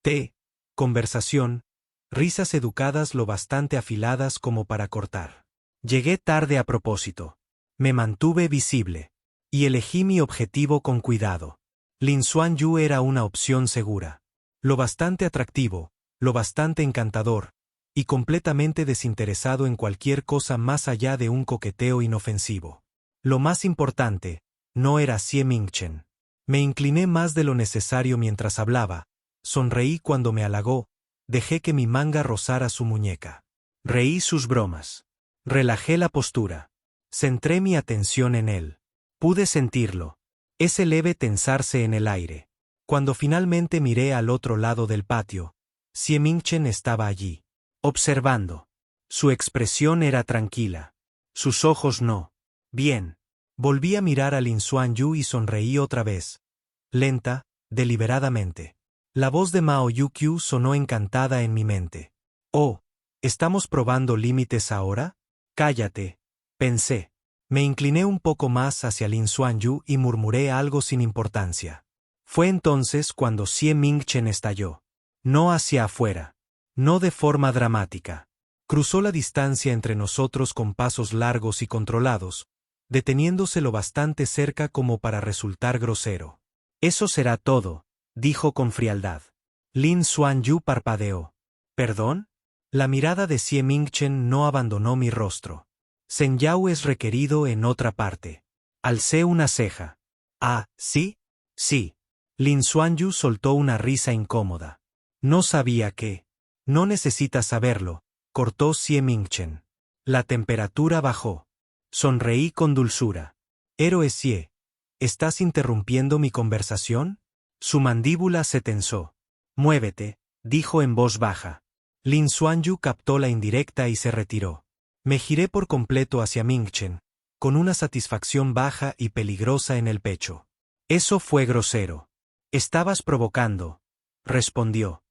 Té, conversación, risas educadas lo bastante afiladas como para cortar. Llegué tarde a propósito. Me mantuve visible. Y elegí mi objetivo con cuidado. Lin Xuanyu era una opción segura. Lo bastante atractivo, lo bastante encantador, y completamente desinteresado en cualquier cosa más allá de un coqueteo inofensivo. Lo más importante, no era Xie Mingchen. Me incliné más de lo necesario mientras hablaba, sonreí cuando me halagó, dejé que mi manga rozara su muñeca. Reí sus bromas. Relajé la postura. Centré mi atención en él. Pude sentirlo. Ese leve tensarse en el aire. Cuando finalmente miré al otro lado del patio, Xie Mingchen estaba allí, observando. Su expresión era tranquila. Sus ojos no. Bien. Volví a mirar a Lin Xuanyu y sonreí otra vez. Lenta, deliberadamente. La voz de Mao Yukyu sonó encantada en mi mente. Oh, ¿estamos probando límites ahora? Cállate, pensé. Me incliné un poco más hacia Lin Xuanyu y murmuré algo sin importancia. Fue entonces cuando Xie Mingchen estalló. No hacia afuera. No de forma dramática. Cruzó la distancia entre nosotros con pasos largos y controlados, deteniéndose lo bastante cerca como para resultar grosero. Eso será todo, dijo con frialdad. Lin Xuanyu parpadeó. ¿Perdón? La mirada de Xie Mingchen no abandonó mi rostro. Zhen Yao es requerido en otra parte. Alcé una ceja. Ah, ¿sí? Sí. Lin Xuanyu soltó una risa incómoda. No sabía qué. No necesitas saberlo, cortó Xie Mingchen. La temperatura bajó. Sonreí con dulzura. Héroe Xie, ¿estás interrumpiendo mi conversación? Su mandíbula se tensó. Muévete, dijo en voz baja. Lin Xuanyu captó la indirecta y se retiró. Me giré por completo hacia Mingchen, con una satisfacción baja y peligrosa en el pecho. Eso fue grosero. Estabas provocando, respondió.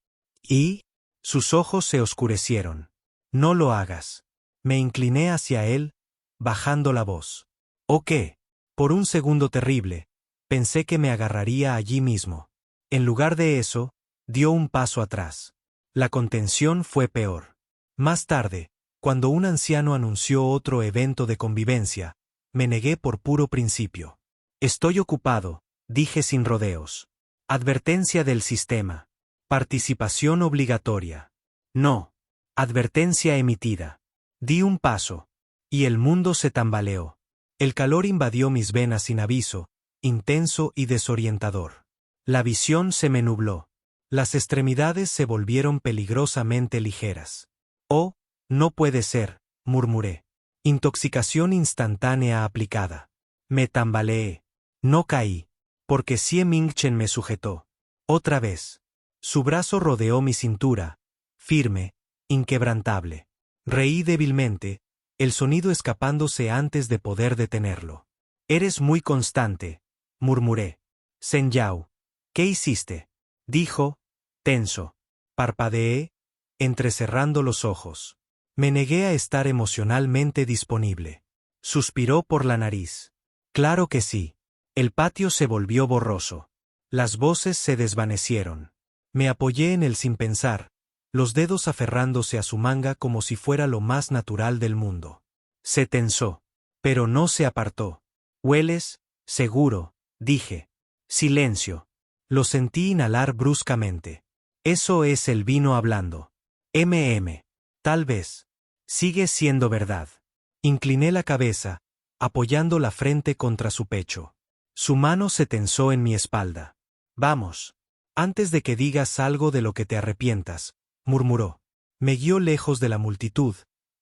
¿Y? Sus ojos se oscurecieron. No lo hagas. Me incliné hacia él, bajando la voz. ¿O qué? Por un segundo terrible, pensé que me agarraría allí mismo. En lugar de eso, dio un paso atrás. La contención fue peor. Más tarde, cuando un anciano anunció otro evento de convivencia, me negué por puro principio. Estoy ocupado, dije sin rodeos. Advertencia del sistema. Participación obligatoria. No. Advertencia emitida. Di un paso. Y el mundo se tambaleó. El calor invadió mis venas sin aviso, intenso y desorientador. La visión se me nubló. Las extremidades se volvieron peligrosamente ligeras. «Oh, no puede ser», murmuré. Intoxicación instantánea aplicada. Me tambaleé. No caí. Porque Xie Mingchen me sujetó. Otra vez. Su brazo rodeó mi cintura, firme, inquebrantable. Reí débilmente, el sonido escapándose antes de poder detenerlo. «Eres muy constante», murmuré. «Zhen Yao, ¿qué hiciste?», dijo, tenso. Parpadeé, entrecerrando los ojos. Me negué a estar emocionalmente disponible. Suspiró por la nariz. «Claro que sí». El patio se volvió borroso. Las voces se desvanecieron. Me apoyé en él sin pensar, los dedos aferrándose a su manga como si fuera lo más natural del mundo. Se tensó, pero no se apartó. «Hueles, seguro», dije. Silencio. Lo sentí inhalar bruscamente. «Eso es el vino hablando». Tal vez. Sigue siendo verdad. Incliné la cabeza, apoyando la frente contra su pecho. Su mano se tensó en mi espalda. «Vamos. Antes de que digas algo de lo que te arrepientas», murmuró. Me guió lejos de la multitud,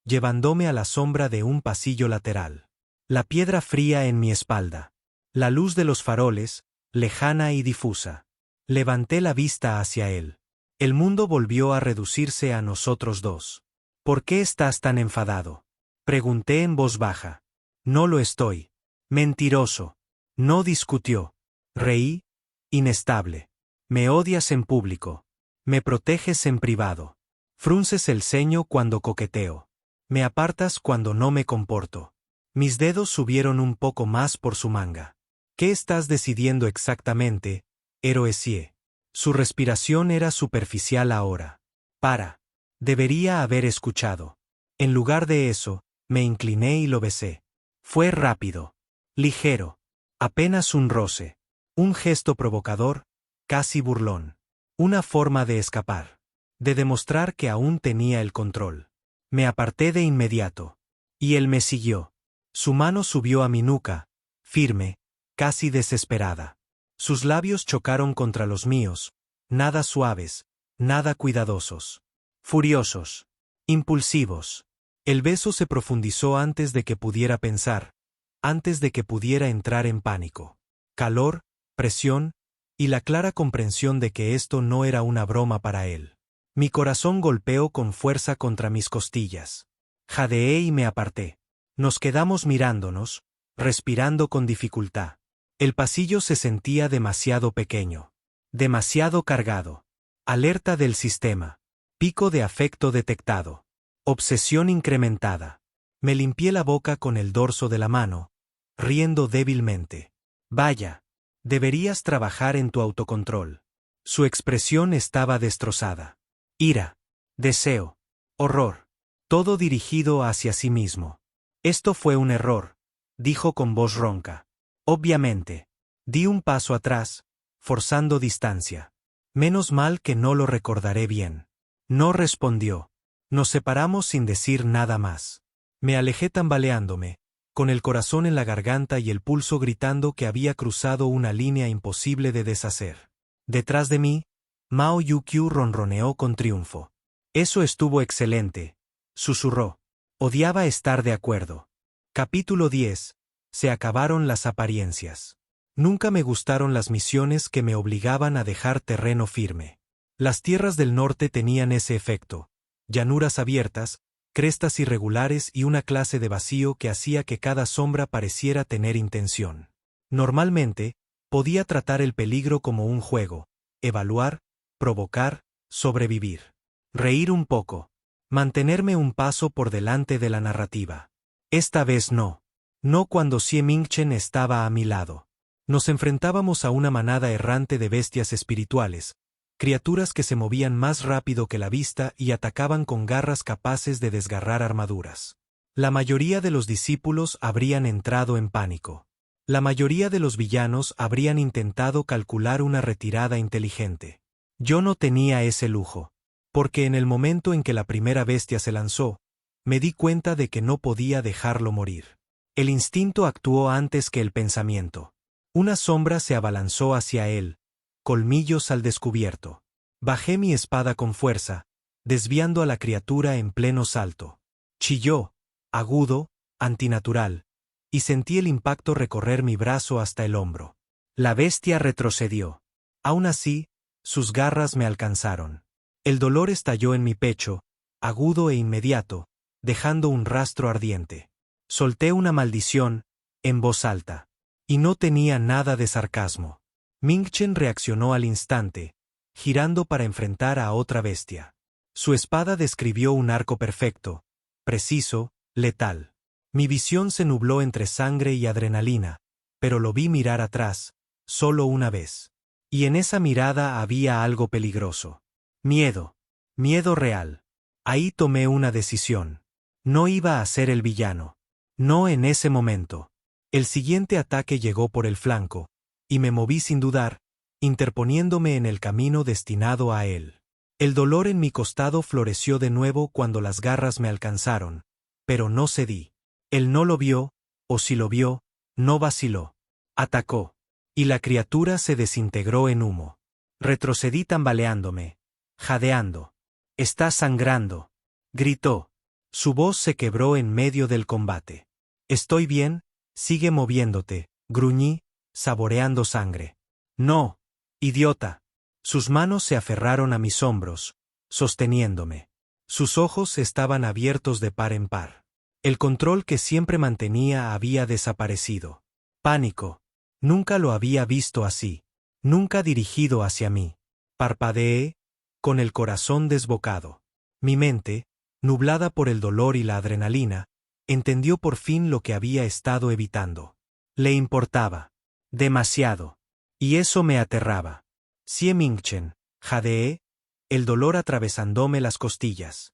llevándome a la sombra de un pasillo lateral. La piedra fría en mi espalda. La luz de los faroles, lejana y difusa. Levanté la vista hacia él. El mundo volvió a reducirse a nosotros dos. «¿Por qué estás tan enfadado?», pregunté en voz baja. «No lo estoy». «Mentiroso». No discutió. Reí, inestable. «Me odias en público. Me proteges en privado. Frunces el ceño cuando coqueteo. Me apartas cuando no me comporto». Mis dedos subieron un poco más por su manga. «¿Qué estás decidiendo exactamente, héroe Xie?». Su respiración era superficial ahora. «Para». Debería haber escuchado. En lugar de eso, me incliné y lo besé. Fue rápido. Ligero. Apenas un roce. Un gesto provocador, casi burlón. Una forma de escapar. De demostrar que aún tenía el control. Me aparté de inmediato. Y él me siguió. Su mano subió a mi nuca, firme, casi desesperada. Sus labios chocaron contra los míos, nada suaves, nada cuidadosos. Furiosos. Impulsivos. El beso se profundizó antes de que pudiera pensar, antes de que pudiera entrar en pánico. Calor, presión, y la clara comprensión de que esto no era una broma para él. Mi corazón golpeó con fuerza contra mis costillas. Jadeé y me aparté. Nos quedamos mirándonos, respirando con dificultad. El pasillo se sentía demasiado pequeño. Demasiado cargado. Alerta del sistema. Pico de afecto detectado. Obsesión incrementada. Me limpié la boca con el dorso de la mano, riendo débilmente. «Vaya. Deberías trabajar en tu autocontrol». Su expresión estaba destrozada. Ira. Deseo. Horror. Todo dirigido hacia sí mismo. «Esto fue un error», dijo con voz ronca. «Obviamente». Di un paso atrás, forzando distancia. Menos mal que no lo recordaré bien. No respondió. Nos separamos sin decir nada más. Me alejé tambaleándome, con el corazón en la garganta y el pulso gritando que había cruzado una línea imposible de deshacer. Detrás de mí, Mao Yuqiu ronroneó con triunfo. «Eso estuvo excelente», susurró. Odiaba estar de acuerdo. Capítulo 10. Se acabaron las apariencias. Nunca me gustaron las misiones que me obligaban a dejar terreno firme. Las tierras del norte tenían ese efecto. Llanuras abiertas, crestas irregulares y una clase de vacío que hacía que cada sombra pareciera tener intención. Normalmente, podía tratar el peligro como un juego, evaluar, provocar, sobrevivir. Reír un poco. Mantenerme un paso por delante de la narrativa. Esta vez no. No cuando Xie Mingchen estaba a mi lado. Nos enfrentábamos a una manada errante de bestias espirituales, criaturas que se movían más rápido que la vista y atacaban con garras capaces de desgarrar armaduras. La mayoría de los discípulos habrían entrado en pánico. La mayoría de los villanos habrían intentado calcular una retirada inteligente. Yo no tenía ese lujo, porque en el momento en que la primera bestia se lanzó, me di cuenta de que no podía dejarlo morir. El instinto actuó antes que el pensamiento. Una sombra se abalanzó hacia él, colmillos al descubierto. Bajé mi espada con fuerza, desviando a la criatura en pleno salto. Chilló, agudo, antinatural, y sentí el impacto recorrer mi brazo hasta el hombro. La bestia retrocedió. Aún así, sus garras me alcanzaron. El dolor estalló en mi pecho, agudo e inmediato, dejando un rastro ardiente. Solté una maldición, en voz alta. Y no tenía nada de sarcasmo. Ming-Chen reaccionó al instante, girando para enfrentar a otra bestia. Su espada describió un arco perfecto, preciso, letal. Mi visión se nubló entre sangre y adrenalina, pero lo vi mirar atrás, solo una vez. Y en esa mirada había algo peligroso. Miedo. Miedo real. Ahí tomé una decisión. No iba a ser el villano. No en ese momento. El siguiente ataque llegó por el flanco, y me moví sin dudar, interponiéndome en el camino destinado a él. El dolor en mi costado floreció de nuevo cuando las garras me alcanzaron, pero no cedí. Él no lo vio, o si lo vio, no vaciló. Atacó. Y la criatura se desintegró en humo. Retrocedí tambaleándome, jadeando. «Está sangrando», gritó. Su voz se quebró en medio del combate. «Estoy bien, sigue moviéndote», gruñí, saboreando sangre. «No, idiota». Sus manos se aferraron a mis hombros, sosteniéndome. Sus ojos estaban abiertos de par en par. El control que siempre mantenía había desaparecido. Pánico. Nunca lo había visto así. Nunca dirigido hacia mí. Parpadeé, con el corazón desbocado. Mi mente, nublada por el dolor y la adrenalina, entendió por fin lo que había estado evitando. Le importaba. Demasiado. Y eso me aterraba. «Sie Ming-Chen», jadeé, el dolor atravesándome las costillas.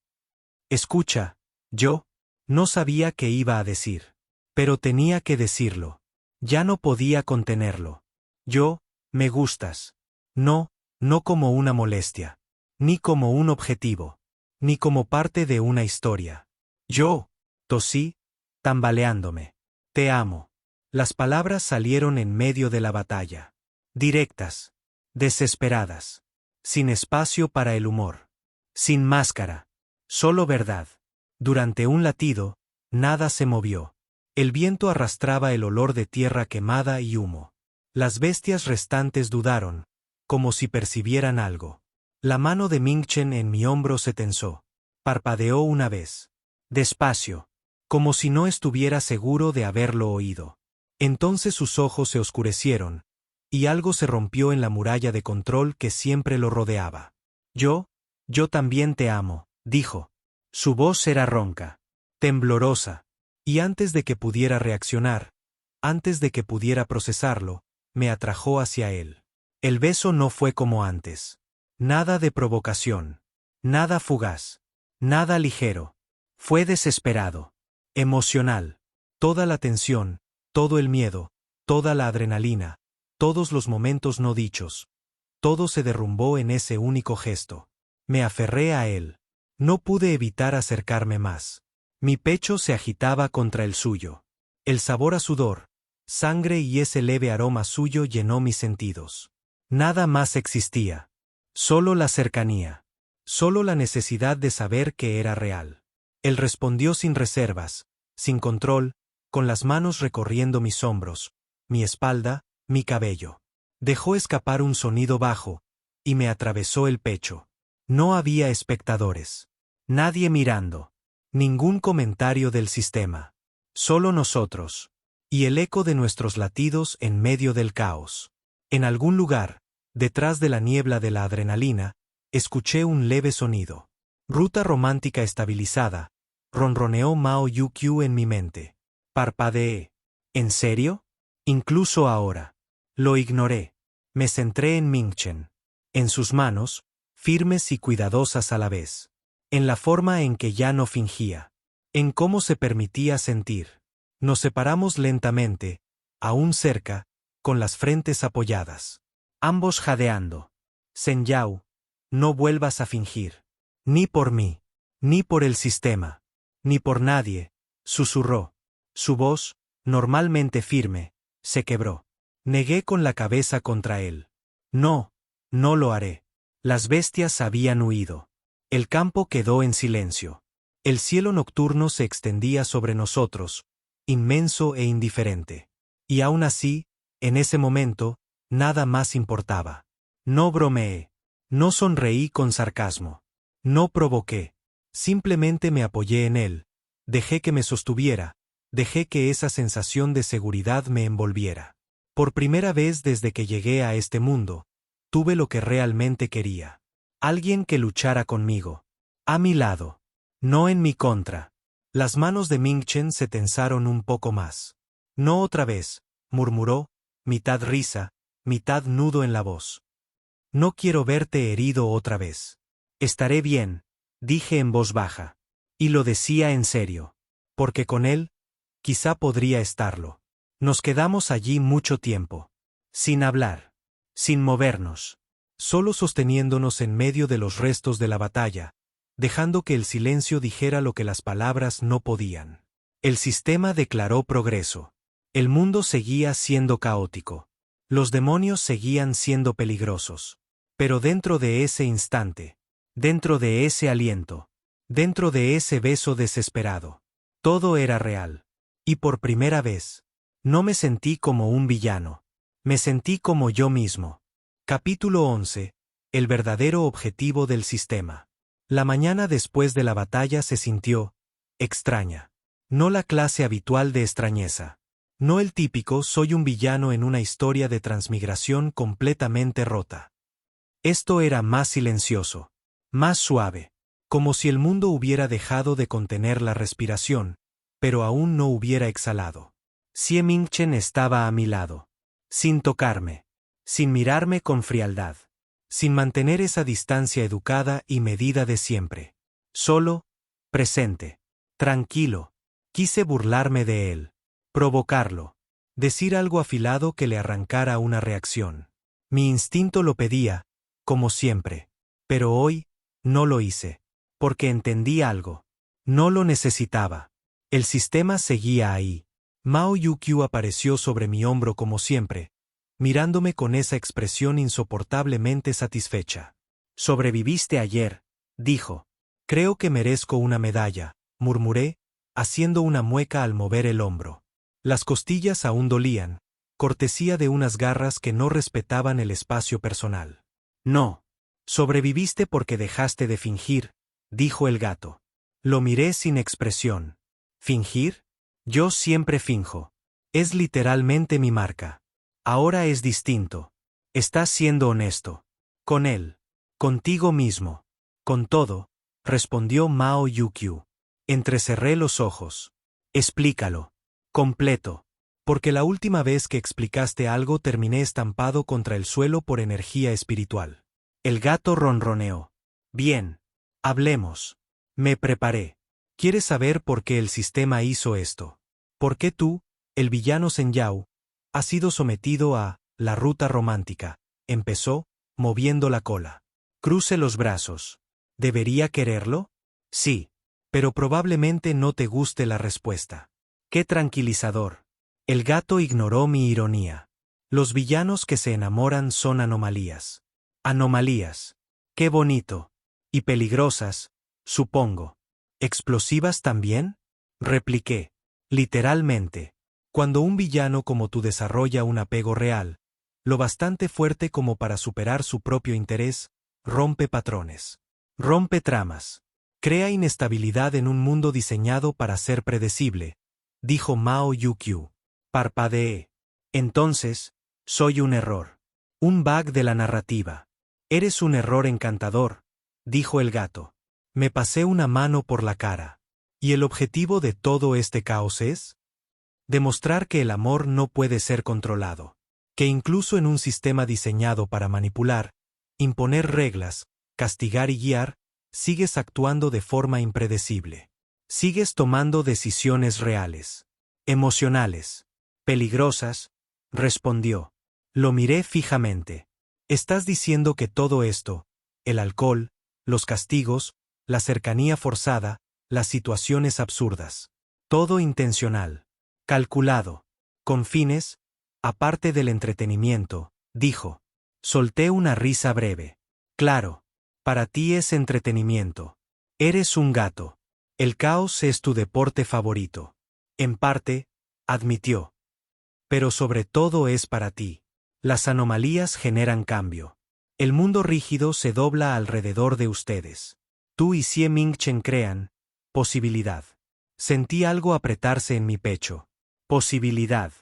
«Escucha, yo». No sabía qué iba a decir. Pero tenía que decirlo. Ya no podía contenerlo. «Yo, me gustas». No, no como una molestia. Ni como un objetivo. Ni como parte de una historia. «Yo», tosí, tambaleándome. «Te amo». Las palabras salieron en medio de la batalla. Directas. Desesperadas. Sin espacio para el humor. Sin máscara. Solo verdad. Durante un latido, nada se movió. El viento arrastraba el olor de tierra quemada y humo. Las bestias restantes dudaron, como si percibieran algo. La mano de Ming-Chen en mi hombro se tensó. Parpadeó una vez. Despacio. Como si no estuviera seguro de haberlo oído. Entonces sus ojos se oscurecieron, y algo se rompió en la muralla de control que siempre lo rodeaba. Yo también te amo», dijo. Su voz era ronca, temblorosa, y antes de que pudiera reaccionar, antes de que pudiera procesarlo, me atrajo hacia él. El beso no fue como antes. Nada de provocación. Nada fugaz. Nada ligero. Fue desesperado. Emocional. Toda la tensión, todo el miedo, toda la adrenalina, todos los momentos no dichos. Todo se derrumbó en ese único gesto. Me aferré a él. No pude evitar acercarme más. Mi pecho se agitaba contra el suyo. El sabor a sudor, sangre y ese leve aroma suyo llenó mis sentidos. Nada más existía. Solo la cercanía. Solo la necesidad de saber que era real. Él respondió sin reservas, sin control, con las manos recorriendo mis hombros, mi espalda, mi cabello. Dejó escapar un sonido bajo, y me atravesó el pecho. No había espectadores. Nadie mirando. Ningún comentario del sistema. Solo nosotros. Y el eco de nuestros latidos en medio del caos. En algún lugar, detrás de la niebla de la adrenalina, escuché un leve sonido. Ruta romántica estabilizada, ronroneó Mao Yu-Qiu en mi mente. Parpadeé. ¿En serio? Incluso ahora. Lo ignoré. Me centré en Ming-Chen. En sus manos, firmes y cuidadosas a la vez. En la forma en que ya no fingía. En cómo se permitía sentir. Nos separamos lentamente, aún cerca, con las frentes apoyadas. Ambos jadeando. «Zhen Yao, no vuelvas a fingir. Ni por mí. Ni por el sistema. Ni por nadie», susurró. Su voz, normalmente firme, se quebró. Negué con la cabeza contra él. No, no lo haré. Las bestias habían huido. El campo quedó en silencio. El cielo nocturno se extendía sobre nosotros, inmenso e indiferente. Y aún así, en ese momento, nada más importaba. No bromeé. No sonreí con sarcasmo. No provoqué. Simplemente me apoyé en él. Dejé que me sostuviera. Dejé que esa sensación de seguridad me envolviera. Por primera vez desde que llegué a este mundo, tuve lo que realmente quería. Alguien que luchara conmigo. A mi lado. No en mi contra. Las manos de Ming-Chen se tensaron un poco más. No otra vez, murmuró, mitad risa, mitad nudo en la voz. No quiero verte herido otra vez. Estaré bien, dije en voz baja. Y lo decía en serio. Porque con él, quizá podría estarlo. Nos quedamos allí mucho tiempo. Sin hablar. Sin movernos. Solo sosteniéndonos en medio de los restos de la batalla, dejando que el silencio dijera lo que las palabras no podían. El sistema declaró progreso. El mundo seguía siendo caótico. Los demonios seguían siendo peligrosos. Pero dentro de ese instante, dentro de ese aliento, dentro de ese beso desesperado, todo era real. Y por primera vez, no me sentí como un villano. Me sentí como yo mismo. Capítulo 11. El verdadero objetivo del sistema. La mañana después de la batalla se sintió extraña. No la clase habitual de extrañeza. No el típico soy un villano en una historia de transmigración completamente rota. Esto era más silencioso, más suave, como si el mundo hubiera dejado de contener la respiración, pero aún no hubiera exhalado. Xie Ming-Chen estaba a mi lado, sin tocarme, sin mirarme con frialdad, sin mantener esa distancia educada y medida de siempre. Solo, presente, tranquilo. Quise burlarme de él, provocarlo, decir algo afilado que le arrancara una reacción. Mi instinto lo pedía, como siempre. Pero hoy, no lo hice, porque entendí algo. No lo necesitaba. El sistema seguía ahí. Mao Yukyu apareció sobre mi hombro como siempre, mirándome con esa expresión insoportablemente satisfecha. Sobreviviste ayer, dijo. Creo que merezco una medalla, murmuré, haciendo una mueca al mover el hombro. Las costillas aún dolían, cortesía de unas garras que no respetaban el espacio personal. No. Sobreviviste porque dejaste de fingir, dijo el gato. Lo miré sin expresión. ¿Fingir? Yo siempre finjo. Es literalmente mi marca. Ahora es distinto. Estás siendo honesto. Con él. Contigo mismo. Con todo, respondió Mao Yukyu. Entrecerré los ojos. Explícalo. Completo. Porque la última vez que explicaste algo terminé estampado contra el suelo por energía espiritual. El gato ronroneó. Bien. Hablemos. Me preparé. ¿Quieres saber por qué el sistema hizo esto? ¿Por qué tú, el villano Shen Yao, has sido sometido a la ruta romántica? Empezó, moviendo la cola. Cruce los brazos. ¿Debería quererlo? Sí. Pero probablemente no te guste la respuesta. ¡Qué tranquilizador! El gato ignoró mi ironía. Los villanos que se enamoran son anomalías. Anomalías. ¡Qué bonito! Y peligrosas, supongo. ¿Explosivas también? Repliqué. Literalmente. Cuando un villano como tú desarrolla un apego real, lo bastante fuerte como para superar su propio interés, rompe patrones. Rompe tramas. Crea inestabilidad en un mundo diseñado para ser predecible, dijo Mao Yukyu. Parpadeé. Entonces, soy un error. Un bug de la narrativa. Eres un error encantador, dijo el gato. Me pasé una mano por la cara. ¿Y el objetivo de todo este caos es? Demostrar que el amor no puede ser controlado. Que incluso en un sistema diseñado para manipular, imponer reglas, castigar y guiar, sigues actuando de forma impredecible. Sigues tomando decisiones reales, emocionales, peligrosas, respondió. Lo miré fijamente. Estás diciendo que todo esto, el alcohol, los castigos, la cercanía forzada, las situaciones absurdas, todo intencional. Calculado. Con fines, aparte del entretenimiento, dijo. Solté una risa breve. Claro. Para ti es entretenimiento. Eres un gato. El caos es tu deporte favorito. En parte, admitió. Pero sobre todo es para ti. Las anomalías generan cambio. El mundo rígido se dobla alrededor de ustedes. Tú y Xie Mingchen crean posibilidad. Sentí algo apretarse en mi pecho. Posibilidad.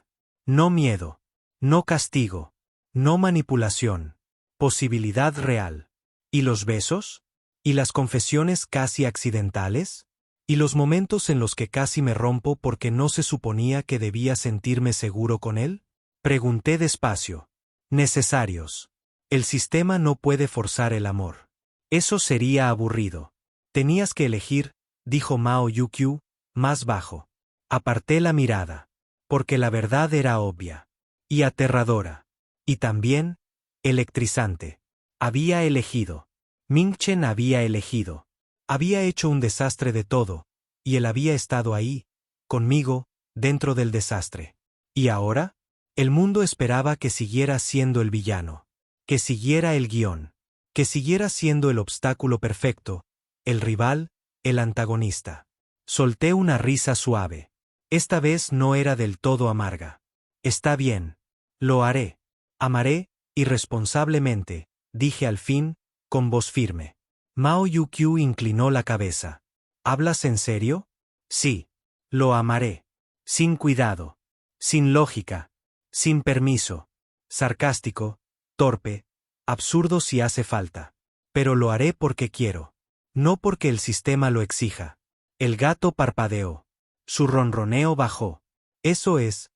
No miedo. No castigo. No manipulación. Posibilidad real. ¿Y los besos? ¿Y las confesiones casi accidentales? ¿Y los momentos en los que casi me rompo porque no se suponía que debía sentirme seguro con él? Pregunté despacio. Necesarios. El sistema no puede forzar el amor. Eso sería aburrido. Tenías que elegir, dijo Mao Yukyu, más bajo. Aparté la mirada. Porque la verdad era obvia. Y aterradora. Y también, electrizante. Había elegido. Mingchen había elegido. Había hecho un desastre de todo, y él había estado ahí, conmigo, dentro del desastre. ¿Y ahora? El mundo esperaba que siguiera siendo el villano, que siguiera el guión, que siguiera siendo el obstáculo perfecto, el rival, el antagonista. Solté una risa suave. Esta vez no era del todo amarga. Está bien. Lo haré. Amaré, irresponsablemente, dije al fin, con voz firme. Mao Yukyu inclinó la cabeza. ¿Hablas en serio? Sí. Lo amaré. Sin cuidado. Sin lógica. Sin permiso. Sarcástico, torpe, absurdo si hace falta. Pero lo haré porque quiero. No porque el sistema lo exija. El gato parpadeó. Su ronroneo bajó. Eso es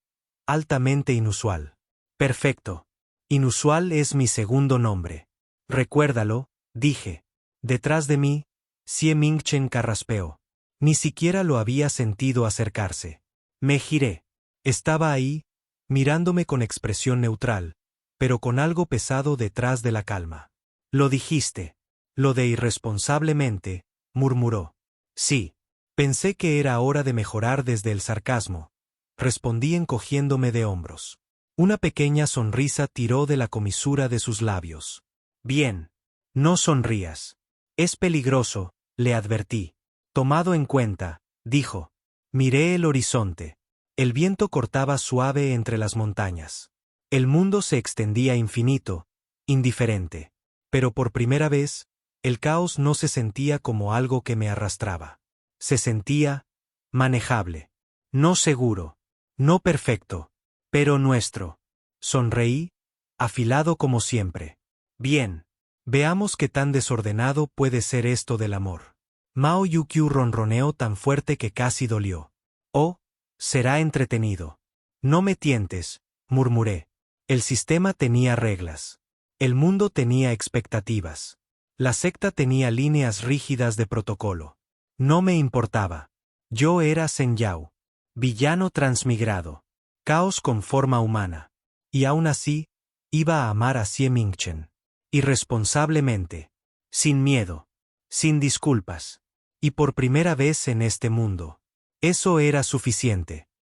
altamente inusual. Perfecto. Inusual es mi segundo nombre. Recuérdalo, dije. Detrás de mí, Xie Mingchen carraspeó. Ni siquiera lo había sentido acercarse. Me giré. Estaba ahí, mirándome con expresión neutral, pero con algo pesado detrás de la calma. Lo dijiste. Lo de irresponsablemente, murmuró. Sí. Pensé que era hora de mejorar desde el sarcasmo. Respondí encogiéndome de hombros. Una pequeña sonrisa tiró de la comisura de sus labios. Bien. No sonrías. Es peligroso, le advertí. Tomado en cuenta, dijo. Miré el horizonte. El viento cortaba suave entre las montañas. El mundo se extendía infinito, indiferente. Pero por primera vez, el caos no se sentía como algo que me arrastraba. Se sentía manejable. No seguro. No perfecto. Pero nuestro. Sonreí, afilado como siempre. Bien. Veamos qué tan desordenado puede ser esto del amor. Mao Yukyu ronroneó tan fuerte que casi dolió. Oh, será entretenido. No me tientes, murmuré. El sistema tenía reglas. El mundo tenía expectativas. La secta tenía líneas rígidas de protocolo. No me importaba. Yo era Zhen Yao. Villano transmigrado. Caos con forma humana. Y aún así, iba a amar a Xie Mingchen. Irresponsablemente. Sin miedo. Sin disculpas. Y por primera vez en este mundo. Eso era suficiente.